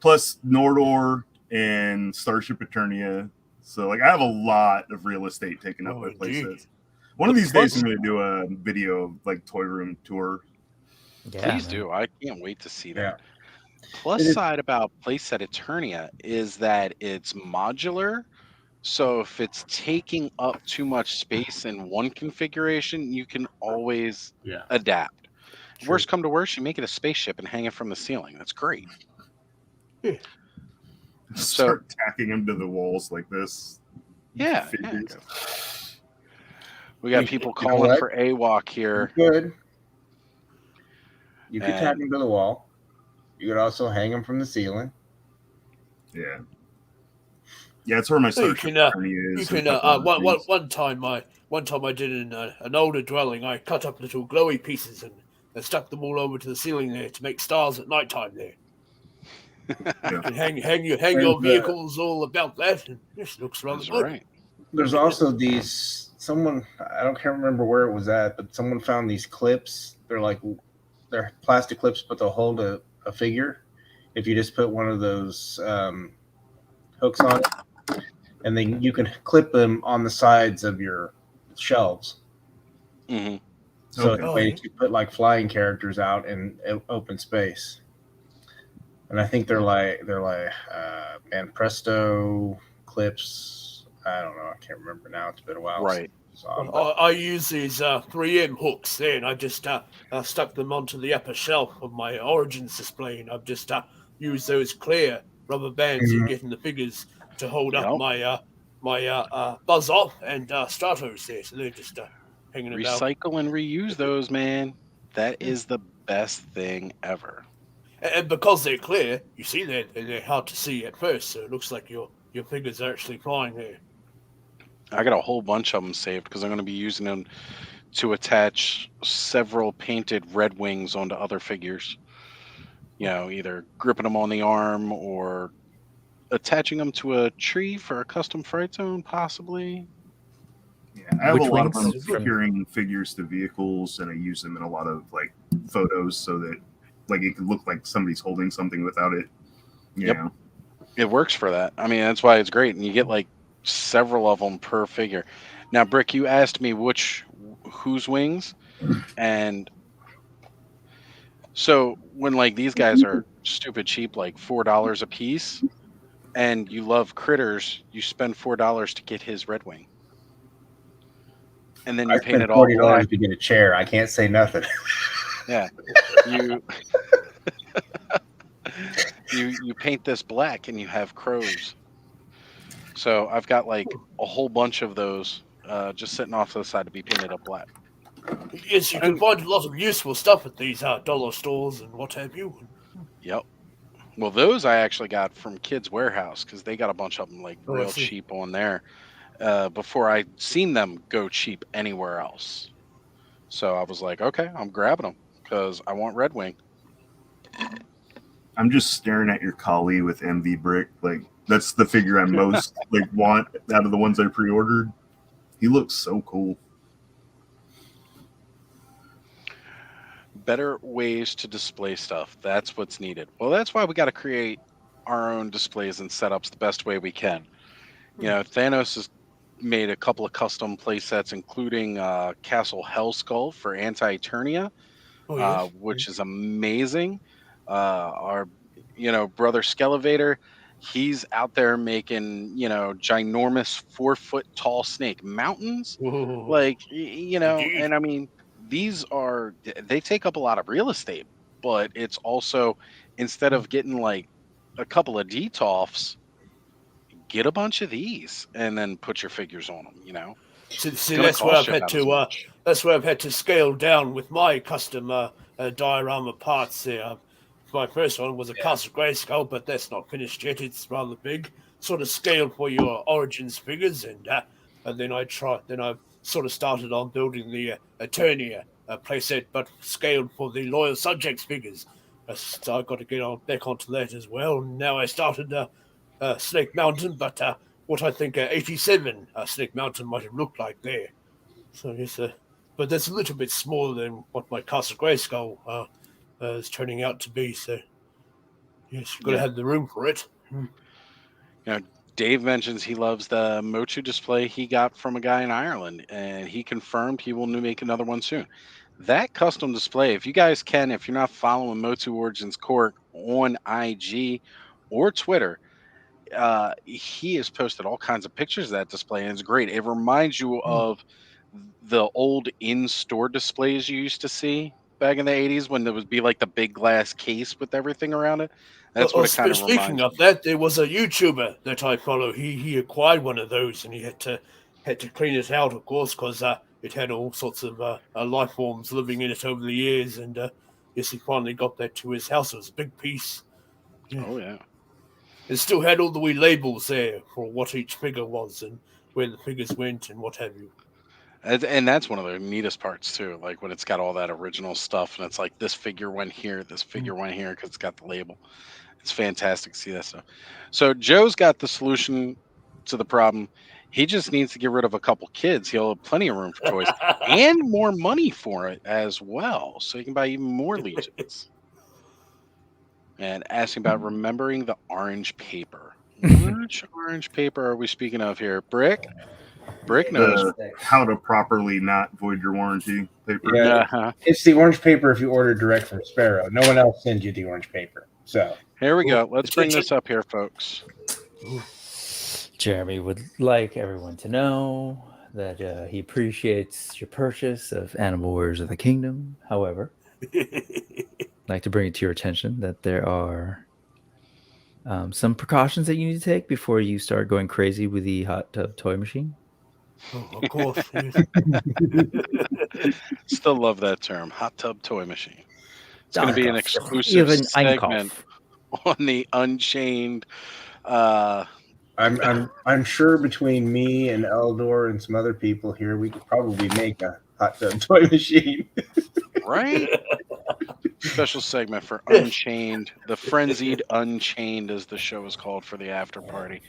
S4: Plus Nordor and Starship Eternia. So like I have a lot of real estate taken up
S5: Oh,
S4: by
S5: indeed.
S4: playsets. One of these days,
S1: Plus-
S4: I'm going to do a video of like toy room tour.
S1: Please
S2: man.
S1: do. I can't wait to see that.
S3: Yeah.
S1: Plus
S3: It is-
S1: side about playset Eternia is that it's modular. So if it's taking up too much space in one configuration, you can always
S3: Yeah.
S1: adapt.
S3: True.
S1: Worst come to worst, you make it a spaceship and hang it from the ceiling. That's great.
S4: Start tacking them to the walls like this.
S1: Yeah.
S4: Figures.
S1: We got
S3: You-
S1: people
S3: you know
S1: calling
S3: what?
S1: for AWOC here.
S3: Good. You could tack
S1: And-
S3: them to the wall. You could also hang them from the ceiling.
S4: Yeah. Yeah, that's where my
S5: So you
S4: Starship
S5: can,
S4: Eternia
S5: You
S4: is.
S5: can.
S4: and a couple other things.
S5: One time I did in an older dwelling. I cut up little glowy pieces and stuck them all over to the ceiling there to make stars at night time. There, you can hang your
S3: There's,
S5: vehicles all about that, and this looks rather
S1: That's
S5: good.
S1: right.
S3: There's also these. Someone can't remember where it was at, but someone found these clips. They're plastic clips, but they'll hold a figure if you just put one of those hooks on it, and then you can clip them on the sides of your shelves.
S1: hmm
S3: So
S4: Okay.
S3: that way you put like flying characters out in open space. And I think they're like Presto clips. I don't know. I can't remember now. It's been a while.
S1: Right.
S3: since I saw 'em, but-
S5: I use these 3M hooks there, and I just stuck them onto the upper shelf of my Origins display, and I've just used those clear rubber bands
S3: Mhm.
S5: and getting the figures to hold up
S1: Yep.
S5: my Buzz Off and Stratos there, so they're just hanging about.
S1: Recycle and reuse those, man. That is the best thing ever.
S5: And because they're clear, you see they're hard to see at first, so it looks like your figures are actually flying there.
S1: I got a whole bunch of them saved because I'm going to be using them to attach several painted Red Wings onto other figures. You know, either gripping them on the arm or attaching them to a tree for a custom fright zone, possibly.
S4: Yeah, I have
S2: Which
S4: a lot of
S2: wings?
S4: them securing figures to vehicles, and I use them in a lot of like photos so that like it could look like somebody's holding something without it. You
S1: Yep.
S4: know.
S1: It works for that. I mean, that's why it's great, and you get like several of them per figure. Now, Brick, you asked me whose wings, and so when like these guys are stupid cheap, like $4 a piece, and you love critters, you spend $4 to get his Red Wing, and then
S3: I
S1: you paint
S3: spent
S1: it all
S3: $40
S1: black.
S3: to get a chair. I can't say nothing.
S1: Yeah, you you paint this black, and you have crows. So I've got like a whole bunch of those just sitting off to the side to be painted up black.
S5: Yes, you can find a lot of useful stuff at these dollar stores and what have you.
S1: Yep. Well, those I actually got from Kids Warehouse because they got a bunch of them like
S5: Oh, I
S1: real
S5: see.
S1: cheap on there before I seen them go cheap anywhere else. So I was like, okay, I'm grabbing them because I want Red Wing.
S4: I'm just staring at your collie with MV Brick. Like that's the figure I most like want out of the ones I pre-ordered. He looks so cool.
S1: Better ways to display stuff. That's what's needed. Well, that's why we got to create our own displays and setups the best way we can. You know, Thanos has made a couple of custom play sets, including Castle Hellskull for Anti-Eternia,
S5: Oh, yes.
S1: which is amazing. Our, brother Skelevator, he's out there making, ginormous 4-foot tall snake mountains.
S5: Whoa.
S1: Like,
S5: Indeed.
S1: and I mean, they take up a lot of real estate, but it's also, instead of getting like a couple of DTOFs, get a bunch of these and then put your figures on them,
S5: See,
S1: gonna
S5: that's where I've
S1: cost you
S5: had
S1: about as
S5: to.
S1: much.
S5: That's where I've had to scale down with my custom diorama parts. There, my first one was a Castle Grayskull, but that's not finished yet. It's rather big, sort of scaled for your Origins figures, and then I've sort of started on building the Eternia playset, but scaled for the Loyal Subjects figures. So I got to get back onto that as well. Now I started Snake Mountain, but what I think 87 Snake Mountain might have looked like there. So yes, but that's a little bit smaller than what my Castle Grayskull is turning out to be. So yes, you've got to have the room for it.
S1: You know, Dave mentions he loves the Motu display he got from a guy in Ireland, and he confirmed he will make another one soon. That custom display, if you guys can, if you're not following Motu Origins Cork on IG or Twitter, he has posted all kinds of pictures of that display, and it's great. It reminds you of the old in-store displays you used to see back in the 80s when there would be like the big glass case with everything around it. That's what it kind of
S5: Speaking
S1: reminds
S5: of
S1: me.
S5: that, there was a YouTuber that I follow. He acquired one of those, and he had to clean it out, of course, because it had all sorts of life forms living in it over the years. And yes, he finally got that to his house. It was a big piece. Yeah.
S1: Oh yeah.
S5: It still had all the wee labels there for what each figure was and where the figures went and what have you.
S1: And that's one of the neatest parts too. Like when it's got all that original stuff, and it's like this figure went here, this figure went here because it's got the label. It's fantastic to see that stuff. So Joe's got the solution to the problem. He just needs to get rid of a couple kids. He'll have plenty of room for toys and more money for it as well, so he can buy even more legions. And asking about remembering the orange paper. Which orange paper are we speaking of here? Brick? Brick knows.
S4: How to properly not void your warranty paper.
S3: Yeah.
S1: Uh-huh.
S3: It's the orange paper if you order direct from Sparrow. No one else sends you the orange paper. So
S1: Here we go. Let's bring this up here, folks.
S2: Jeremy would like everyone to know that he appreciates your purchase of Animal Warriors of the Kingdom. However, I'd like to bring it to your attention that there are some precautions that you need to take before you start going crazy with the hot tub toy machine.
S5: Oh, of course. Yes.
S1: Still love that term, hot tub toy machine. It's going to be an exclusive
S2: Even
S1: segment on the Unchained.
S3: I'm sure between me and Eldor and some other people here, we could probably make a hot tub toy machine.
S1: Right? Special segment for Unchained, the Frenzied Unchained, as the show is called, for the after party.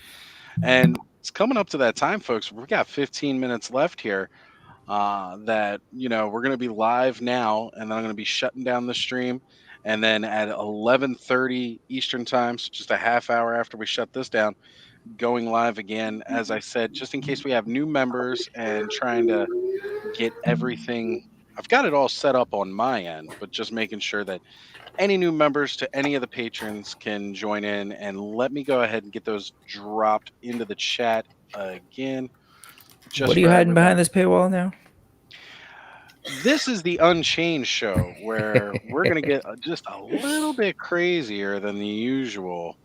S1: And it's coming up to that time, folks. We've got 15 minutes left here. That we're going to be live now, and then I'm going to be shutting down the stream, and then at 11:30 Eastern time, so just a half hour after we shut this down, going live again. As I said, just in case we have new members and trying to get everything. I've got it all set up on my end, but just making sure that any new members to any of the patrons can join in. And let me go ahead and get those dropped into the chat again.
S2: What are you hiding behind this paywall now?
S1: This is the Unchained show, where we're going to get just a little bit crazier than the usual.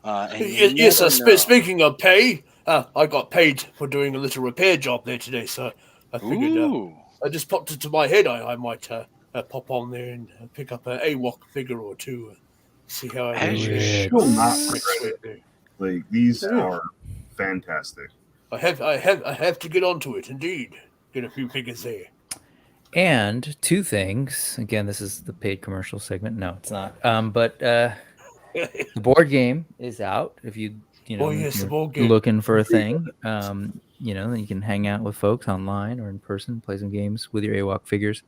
S5: Yes, speaking of pay, I got paid for doing a little repair job there today, so I figured I just popped into my head I might pop on there and pick up an AWOC figure or two, see how I
S4: like these are fantastic.
S5: I have to get onto it, indeed. Get a few figures there.
S2: And two things. Again, this is the paid commercial segment. No, it's not. But the board game is out. If the board game. Looking for a thing, then you can hang out with folks online or in person, play some games with your AWOC figures.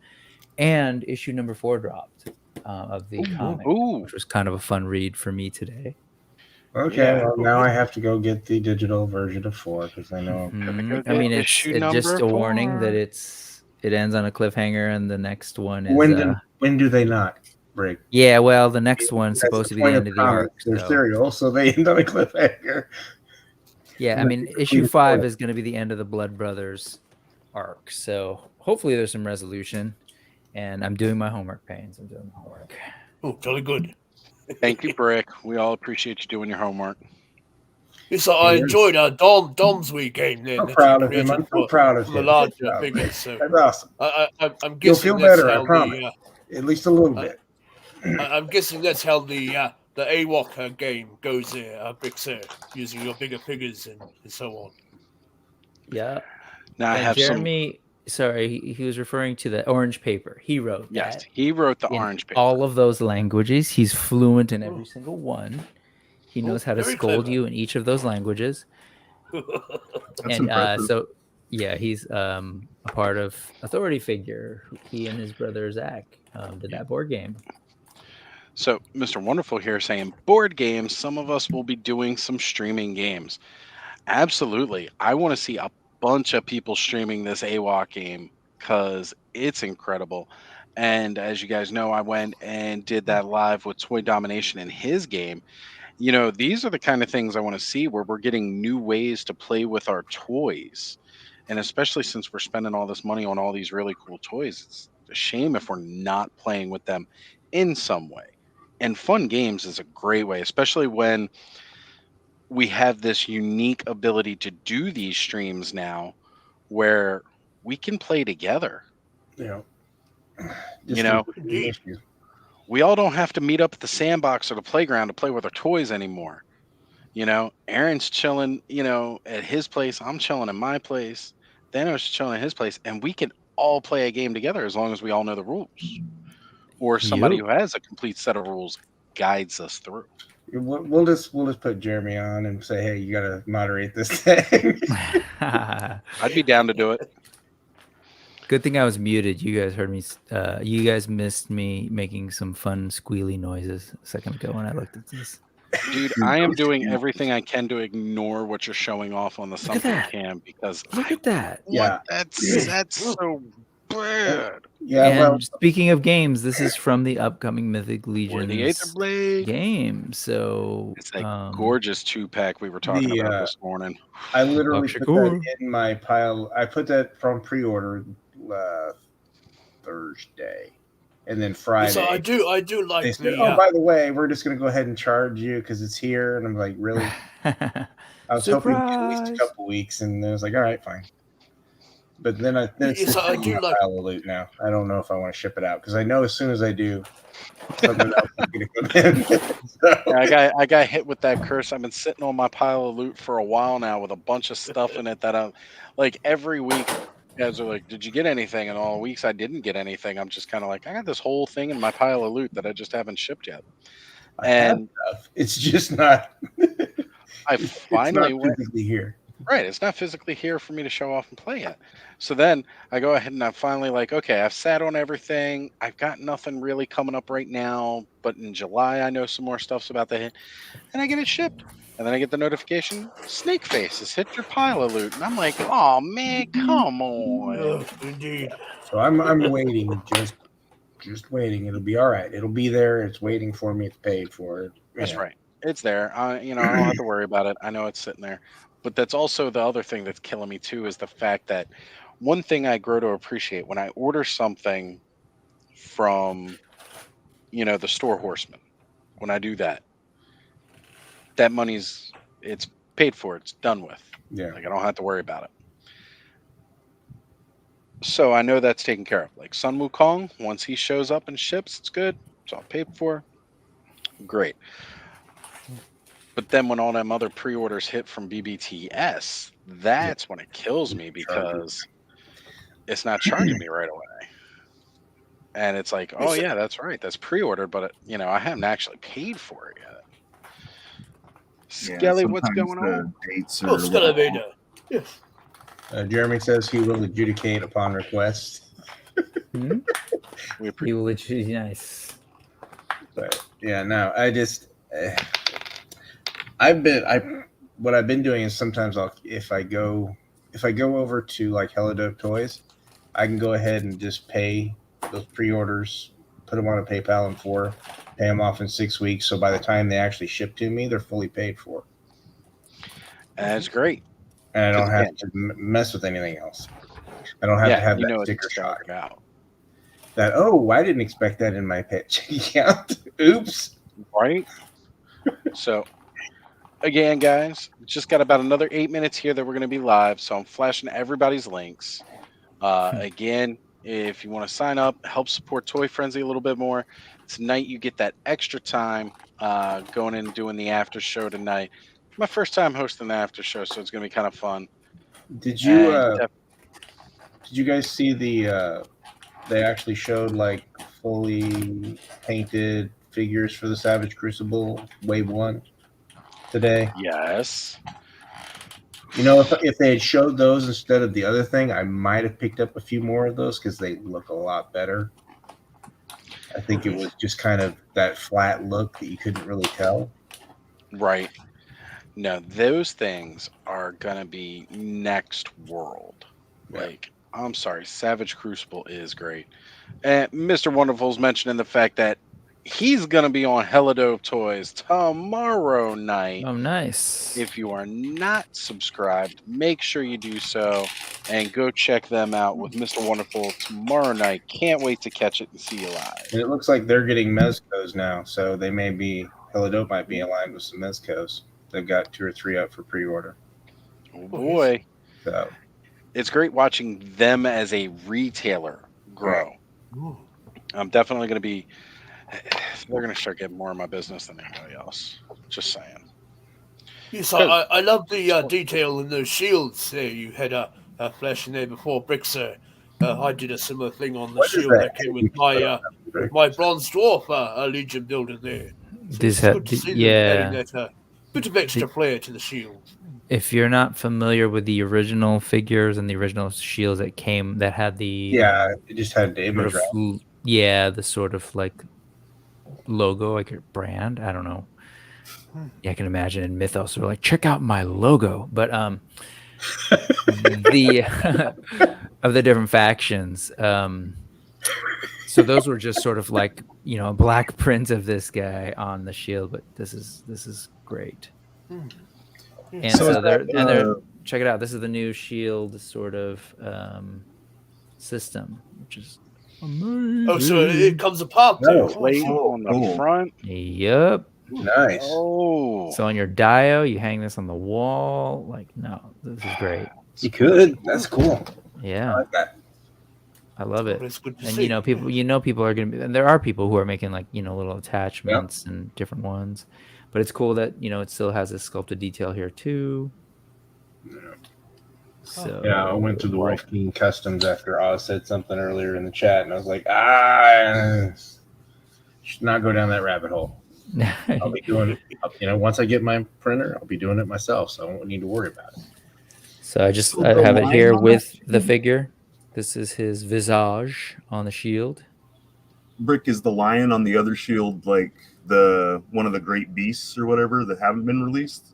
S2: And issue number 4 dropped of the comic, which was kind of a fun read for me today.
S3: Okay, well now I have to go get the digital version of 4 because I know.
S2: I mean, it's just a warning that it ends on a cliffhanger, and the next one is.
S3: When do they not break?
S2: Yeah, well, the next one's supposed to be the end of the arc.
S3: They're serial, so they end on a cliffhanger.
S2: Yeah, I mean, issue 5 is going to be the end of the Blood Brothers arc, so hopefully there's some resolution. And I'm doing my homework, Pains. I'm doing my homework.
S5: Oh, jolly good.
S1: Thank you, Brick. We all appreciate you doing your homework.
S5: Yes, I enjoyed Dom's wee game there.
S3: I'm proud of him. I'm so proud of him.
S5: The larger figures. So
S3: that's awesome.
S5: I'm guessing
S3: you'll feel better, I promise. At least a little bit.
S5: I'm guessing that's how the AWOC game goes there, Brick, sir, using your bigger figures and so on.
S2: Yeah.
S1: Now I have
S2: Jeremy sorry, he was referring to the orange paper. He wrote
S1: Yes,
S2: that
S1: he wrote the
S2: in
S1: orange paper.
S2: all of those languages. He's fluent in every
S5: Oh.
S2: single one. He
S5: Oh,
S2: knows how to
S5: very
S2: scold
S5: clever.
S2: you in each of those languages.
S4: That's
S2: And
S4: impressive.
S2: so yeah, he's a part of Authority Figure. He and his brother Zach did that board game.
S1: So, Mr. Wonderful here saying board games, some of us will be doing some streaming games. Absolutely. I want to see a bunch of people streaming this AWOC game because it's incredible. And as you guys know, I went and did that live with Toy Domination in his game. These are the kind of things I want to see where we're getting new ways to play with our toys. And especially since we're spending all this money on all these really cool toys, it's a shame if we're not playing with them in some way. And fun games is a great way, especially when we have this unique ability to do these streams now where we can play together.
S3: You know,
S1: You
S3: just
S1: know,
S5: Indeed.
S3: issue.
S1: we all don't have to meet up at the sandbox or the playground to play with our toys anymore. Aaron's chilling, at his place. I'm chilling in my place. Thanos is chilling at his place, and we can all play a game together as long as we all know the rules, or somebody
S2: Yup.
S1: who has a complete set of rules guides us through.
S3: We'll just put Jeremy on and say, hey, you gotta moderate this thing.
S1: I'd be down to do it.
S2: Good thing I was muted. You guys heard me. You guys missed me making some fun squealy noises a second ago when I looked at this.
S1: Dude, I am doing everything I can to ignore what you're showing off on the
S2: Look at
S1: something
S2: that.
S1: cam because
S2: Look at that.
S3: Yeah.
S1: that's so bad.
S3: Yeah,
S2: And
S3: well,
S2: speaking of games, this is from the upcoming Mythic
S1: Or the Aether
S2: Legions
S1: Blade.
S2: game. So
S1: It's that gorgeous 2-pack we were talking
S3: the,
S1: about this morning.
S3: I literally
S2: Buck
S3: put
S2: Shakur.
S3: that in my pile. I put that from pre-order Thursday, and then Friday.
S5: So I do
S3: they
S5: like
S3: said,
S5: the.
S3: "Oh, by the way, we're just going to go ahead and charge you because it's here." And I'm like, "Really?" I was hoping at least a
S2: Surprise.
S3: couple weeks, and I was like, "All right, fine." But then it's
S5: Yes, I
S3: in
S5: do
S3: my
S5: like-
S3: pile of loot now. I don't know if I want to ship it out because I know as soon as I do, something else is going to come in. So,
S1: Yeah, I got hit with that curse. I've been sitting on my pile of loot for a while now with a bunch of stuff in it that I'm like every week. You guys are like, did you get anything? And all weeks I didn't get anything. I'm just kind of like, I got this whole thing in my pile of loot that I just haven't shipped yet.
S3: I have
S1: And
S3: stuff. It's just not.
S1: I
S3: It's
S1: finally
S3: not
S1: went.
S3: physically here.
S1: Right, it's not physically here for me to show off and play yet. So then I go ahead and I'm finally like, okay, I've sat on everything. I've got nothing really coming up right now, but in July I know some more stuff's about to hit, and I get it shipped. And then I get the notification, Snake Face has hit your pile of loot, and I'm like, oh man, come on.
S5: Indeed.
S3: So I'm waiting, just waiting. It'll be all right. It'll be there. It's waiting for me. It's paid for.
S1: That's right. It's there. I don't have to worry about it. I know it's sitting there. But that's also the other thing that's killing me too is the fact that one thing I grow to appreciate when I order something from, the store horseman, when I do that, that it's paid for. It's done with.
S3: Yeah.
S1: Like I don't have to worry about it. So I know that's taken care of. Like Sun Wukong, once he shows up and ships, it's good. It's all paid for. Great. But then when all them other pre-orders hit from BBTS, that's when it kills me because it's not charging me right away. And it's like, oh yeah, that's right. That's pre-order, but I haven't actually paid for it yet. Skelly, what's
S4: sometimes
S1: going on?
S4: the dates
S5: Oh,
S4: are
S5: Skelly Vader. Yes.
S3: Jeremy says he will adjudicate upon request.
S2: Hmm?
S1: We appreciate
S2: You will choose nice.
S3: But yeah, no, I just what I've been doing is sometimes if I go over to like Hello Toys, I can go ahead and just pay those pre-orders, put them on a PayPal and pay them off in 6 weeks. So by the time they actually ship to me, they're fully paid for.
S1: That's great.
S3: And I don't
S1: Because
S3: have to mess with anything else. I don't have to have that sticker shock.
S1: Out.
S3: That, oh, I didn't expect that in my pet checking account. Oops.
S1: Right? So, again, guys, just got about another 8 minutes here that we're going to be live. So I'm flashing everybody's links. Again, if you want to sign up, help support Toy Frenzy a little bit more. Tonight, you get that extra time going in and doing the after show tonight. My first time hosting the after show, so it's going to be kind of fun.
S3: Did you Did you guys see the? They actually showed like fully painted figures for the Savage Crucible Wave 1 today.
S1: Yes.
S3: You know, if they had showed those instead of the other thing, I might have picked up a few more of those because they look a lot better. I think it was just kind of that flat look that you couldn't really tell.
S1: Right. No, those things are gonna be next world.
S3: Yeah.
S1: Like, I'm sorry, Savage Crucible is great. And Mr. Wonderful's mentioning the fact that he's gonna be on Helidope Toys tomorrow night.
S2: Oh, nice.
S1: If you are not subscribed, make sure you do so and go check them out with Mr. Wonderful tomorrow night. Can't wait to catch it and see you live.
S3: And it looks like they're getting Mezcos now, so they may be Helidope might be aligned with some Mezcos. They've got 2 or 3 up for pre-order.
S1: Oh boy.
S3: So
S1: It's great watching them as a retailer grow.
S5: Ooh.
S1: I'm definitely going to be. They're going to start getting more of my business than anybody else. Just saying.
S5: Yes, I love the detail in those shields there. You had a flash in there before, Bricks. I did a similar thing on the
S3: What is
S5: shield
S3: that?
S5: that came with my bronze dwarf Legion builder there. So
S2: These
S5: it's
S2: have-
S5: good to see them
S2: yeah.
S5: adding that bit of extra flair to the shield.
S2: If you're not familiar with the original figures and the original shields that had the
S3: yeah, it just had the
S2: sort
S3: image.
S2: of, the sort of like logo, like your brand. I don't know. Yeah, I can imagine in Mythos they're like, check out my logo. But the of the different factions. So those were just sort of like, a black print of this guy on the shield, but this is great. And
S4: So
S2: they're check it out. This is the new shield sort of system, which is amazing.
S5: Oh, so it comes apart too.
S3: No.
S1: Plate on the
S4: cool.
S1: front.
S2: Yep.
S3: Nice.
S1: Oh.
S2: So on your dio, you hang this on the wall. Like, no, this is great.
S3: You could. That's cool. I
S2: Yeah,
S3: like that.
S2: I love it.
S5: It's good to
S2: And
S5: see.
S2: people are gonna be, and there are people who are making like little attachments and different ones, but it's cool that it still has this sculpted detail here too. So
S3: Yeah, I went to the
S1: Right.
S3: Wolf King Customs after Oz said something earlier in the chat, and I was like, should not go down that rabbit hole. I'll be doing it. Once I get my printer, I'll be doing it myself, so I won't need to worry about it.
S2: So I have it here with the figure. This is his visage on the shield.
S4: Brick, is the lion on the other shield like one of the great beasts or whatever that haven't been released?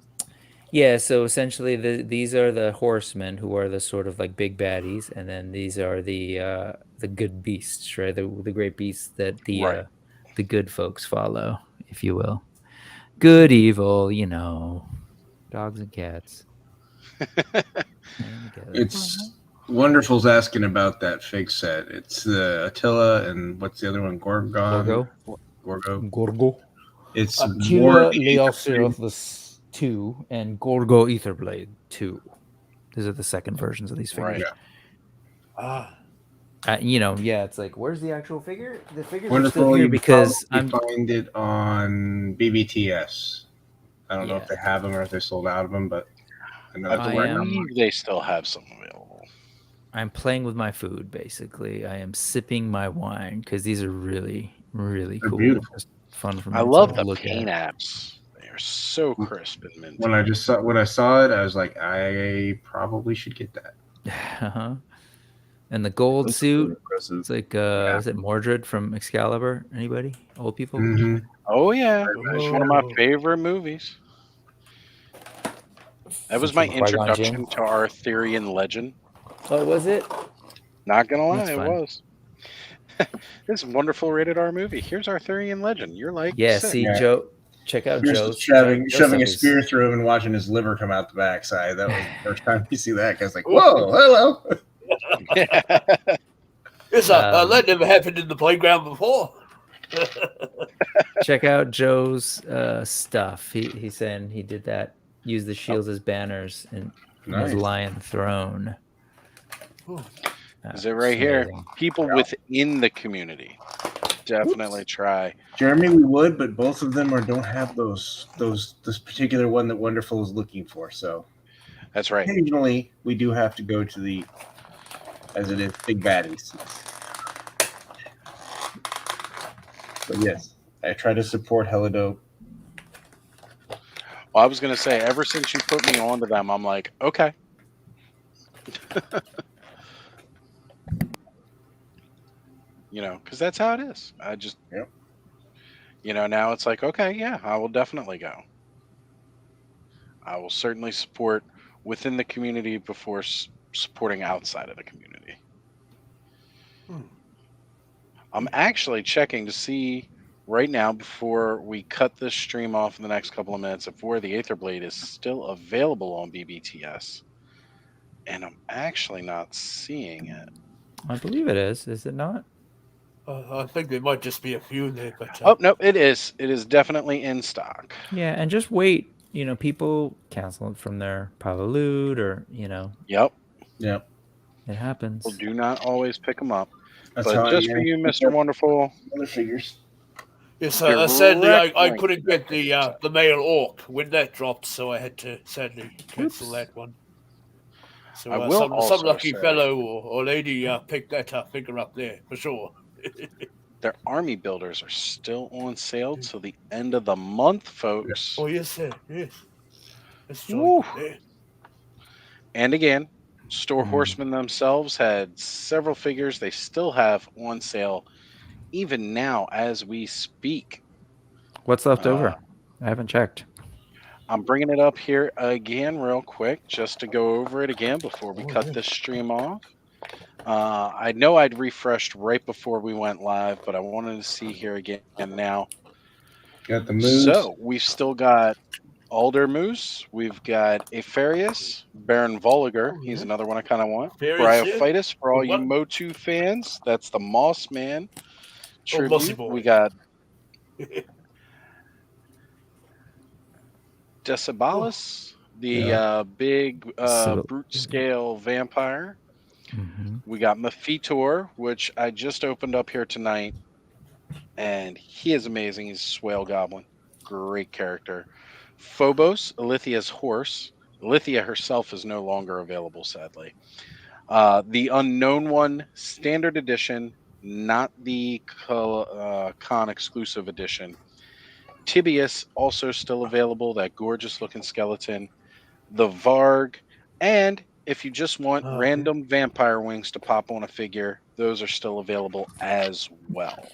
S2: Yeah, so essentially these are the horsemen who are the sort of like big baddies, and then these are the good beasts, right? The great beasts that
S1: Right.
S2: the good folks follow, if you will. Good, evil, dogs and cats.
S3: It's Wonderful's asking about that fig set. It's Attila and what's the other one? Gorgo.
S2: Gorgo.
S3: It's
S2: Attila
S3: more
S2: Leocerothus 2 and Gorgo Etherblade 2. These are the second versions of these figures.
S1: Right.
S2: It's like, where's the actual figure? The figures are
S3: Wonderful.
S2: still here
S3: You
S2: because
S3: probably find it on BBTS. I don't know if
S2: Yeah.
S3: they have them or if they sold out of them, but I know
S1: I
S3: that's where I
S1: believe they still have some available.
S2: I'm playing with my food, basically. I am sipping my wine because these are really, really
S3: They're
S2: cool.
S3: beautiful.
S2: Just fun for me
S1: I
S2: to
S1: love the
S2: look
S1: paint
S2: at.
S1: apps. They are so crisp and minty.
S3: when I saw it, I was like, I probably should get that.
S2: Uh-huh. And the gold
S4: That's
S2: suit.
S4: really impressive.
S2: It's like, is it Mordred from Excalibur? Anybody? Old people?
S3: Mm-hmm.
S1: Oh yeah, it's one of my
S5: Oh.
S1: favorite movies. That was my
S2: Featuring Qui-Gon
S1: introduction
S2: Jinn.
S1: to Arthurian legend.
S2: Oh, was it?
S1: Not gonna lie,
S2: That's
S1: it
S2: fun.
S1: was. This wonderful rated R movie. Here's Arthurian legend. You're like,
S2: Yeah,
S1: sick.
S2: see,
S3: Yeah.
S2: Joe, check out
S3: You're
S2: Joe's.
S3: just shoving
S2: Joe's
S3: a
S2: stuff is-
S3: spear through him and watching his liver come out the backside. That was the first time you see that. Guy's like, whoa, hello.
S5: Yes, that never happened in the playground before.
S2: Check out Joe's stuff. He's saying he did that. Use the shields as banners and
S3: Nice.
S2: his lion throne.
S1: Is it right here? People within the community definitely try.
S3: Jeremy, we would, but both of them don't have this particular one that Wonderful is looking for. So
S1: That's right.
S3: occasionally we do have to go to the as it is big baddies. But yes, I try to support Hella Dope.
S1: Well, I was gonna say, ever since you put me onto them, I'm like, okay. Because that's how it is. I just,
S3: Yep.
S1: now it's like, okay, yeah, I will definitely go. I will certainly support within the community before supporting outside of the community.
S5: Hmm.
S1: I'm actually checking to see right now before we cut this stream off in the next couple of minutes if War of the Aether Blade is still available on BBTS. And I'm actually not seeing it.
S2: I believe it is. Is it not?
S5: I think there might just be a few there, but
S1: Oh, no, it is. It is definitely in stock.
S2: Yeah, and just wait. People cancel it from their pile of loot, or
S1: Yep.
S3: Yep.
S2: it happens.
S1: Well, do not always pick them up.
S3: That's how
S1: But just for
S3: I
S1: you, Mr. Wonderful,
S3: other figures.
S5: yes, sadly I
S1: direct
S5: couldn't
S1: link
S5: get
S1: to
S5: the
S1: check.
S5: the male orc when that dropped, so I had to sadly cancel
S2: Oops.
S5: that one. So
S1: I will
S5: some
S1: also
S5: lucky
S1: say-
S5: fellow or lady picked that figure up there for sure.
S1: Their army builders are still on sale till the end of the month, folks.
S5: Oh yes, sir. Yes. Let's
S1: Woo.
S5: join there.
S1: And again, Store
S2: Hmm.
S1: Horsemen themselves had several figures they still have on sale even now as we speak.
S2: What's left
S1: Uh,
S2: over? I haven't checked.
S1: I'm bringing it up here again real quick just to go over it again before we
S5: Oh,
S1: cut
S5: yeah.
S1: this stream off. I know I'd refreshed right before we went live, but I wanted to see here again now.
S3: Got the moose.
S1: So we've still got Alder Moose. We've got Apharius, Baron Voliger.
S5: Oh,
S1: He's
S5: yeah.
S1: another one I kind of want.
S5: Apharius, yeah.
S1: Bryophytus for all you
S5: What?
S1: Motu fans. That's the Moss Man
S5: Oh, Mossy
S1: tribute.
S5: Boy.
S1: We got Decibalus, the big
S2: So-
S1: brute scale vampire.
S2: Mhm.
S1: We got Mephitor, which I just opened up here tonight, and he is amazing. He's a Swale Goblin. Great character. Phobos, Alithia's horse. Alithia herself is no longer available, sadly. The Unknown One, Standard Edition, not the Con exclusive edition. Tibius, also still available, that gorgeous looking skeleton. The Varg, and if you just want
S5: Okay.
S1: random vampire wings to pop on a figure, those are still available as well.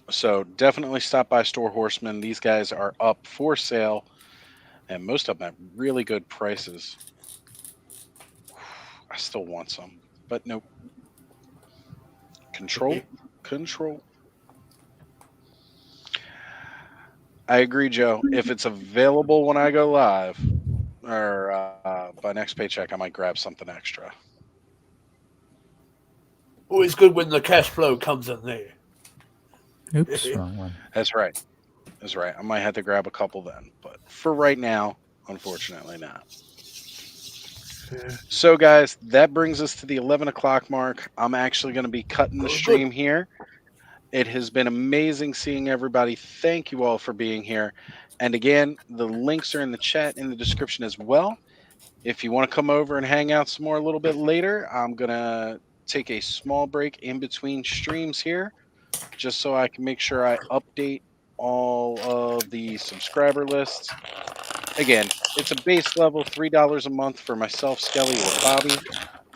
S1: So definitely stop by Store Horsemen. These guys are up for sale, and most of them at really good prices. I still want some, but nope. Control. I agree, Joe. If it's available when I go live, or by next paycheck, I might grab something extra.
S5: Always good when the cash flow comes in there.
S2: Oops, wrong one.
S1: That's right. I might have to grab a couple then, but for right now, unfortunately not. So, guys, that brings us to the 11 o'clock mark. I'm actually going to be cutting the stream here. It has been amazing seeing everybody. Thank you all for being here. And again, the links are in the chat in the description as well. If you want to come over and hang out some more a little bit later, I'm going to take a small break in between streams here just so I can make sure I update all of the subscriber lists. Again, it's a base level, $3 a month for myself, Skelly, or Bobby.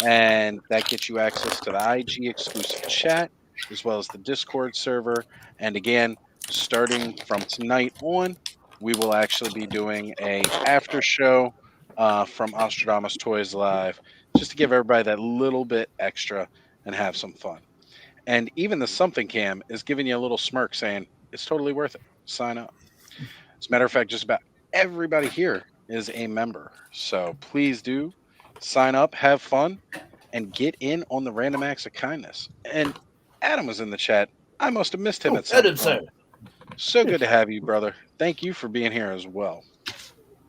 S1: And that gets you access to the IG exclusive chat, as well as the Discord server. And again, starting from tonight on, we will actually be doing a after show from Ozstradamus Toyz Live, just to give everybody that little bit extra and have some fun. And even the Something Cam is giving you a little smirk saying, it's totally worth it. Sign up. As a matter of fact, just about everybody here is a member. So please do sign up, have fun, and get in on the random acts of kindness. And Adam was in the chat. I must have missed him at some
S5: Adam,
S1: point.
S5: sir.
S1: So good to have you, brother. Thank you for being here as well.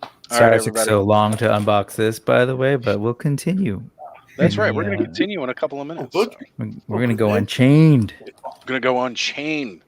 S1: All
S2: Sorry
S1: right,
S2: it took
S1: everybody.
S2: so long to unbox this, by the way, but we'll continue.
S1: That's right. We're
S2: Yeah.
S1: going to continue in a couple of minutes.
S5: good.
S1: So.
S2: We're gonna go Unchained.
S1: We're going to go Unchained.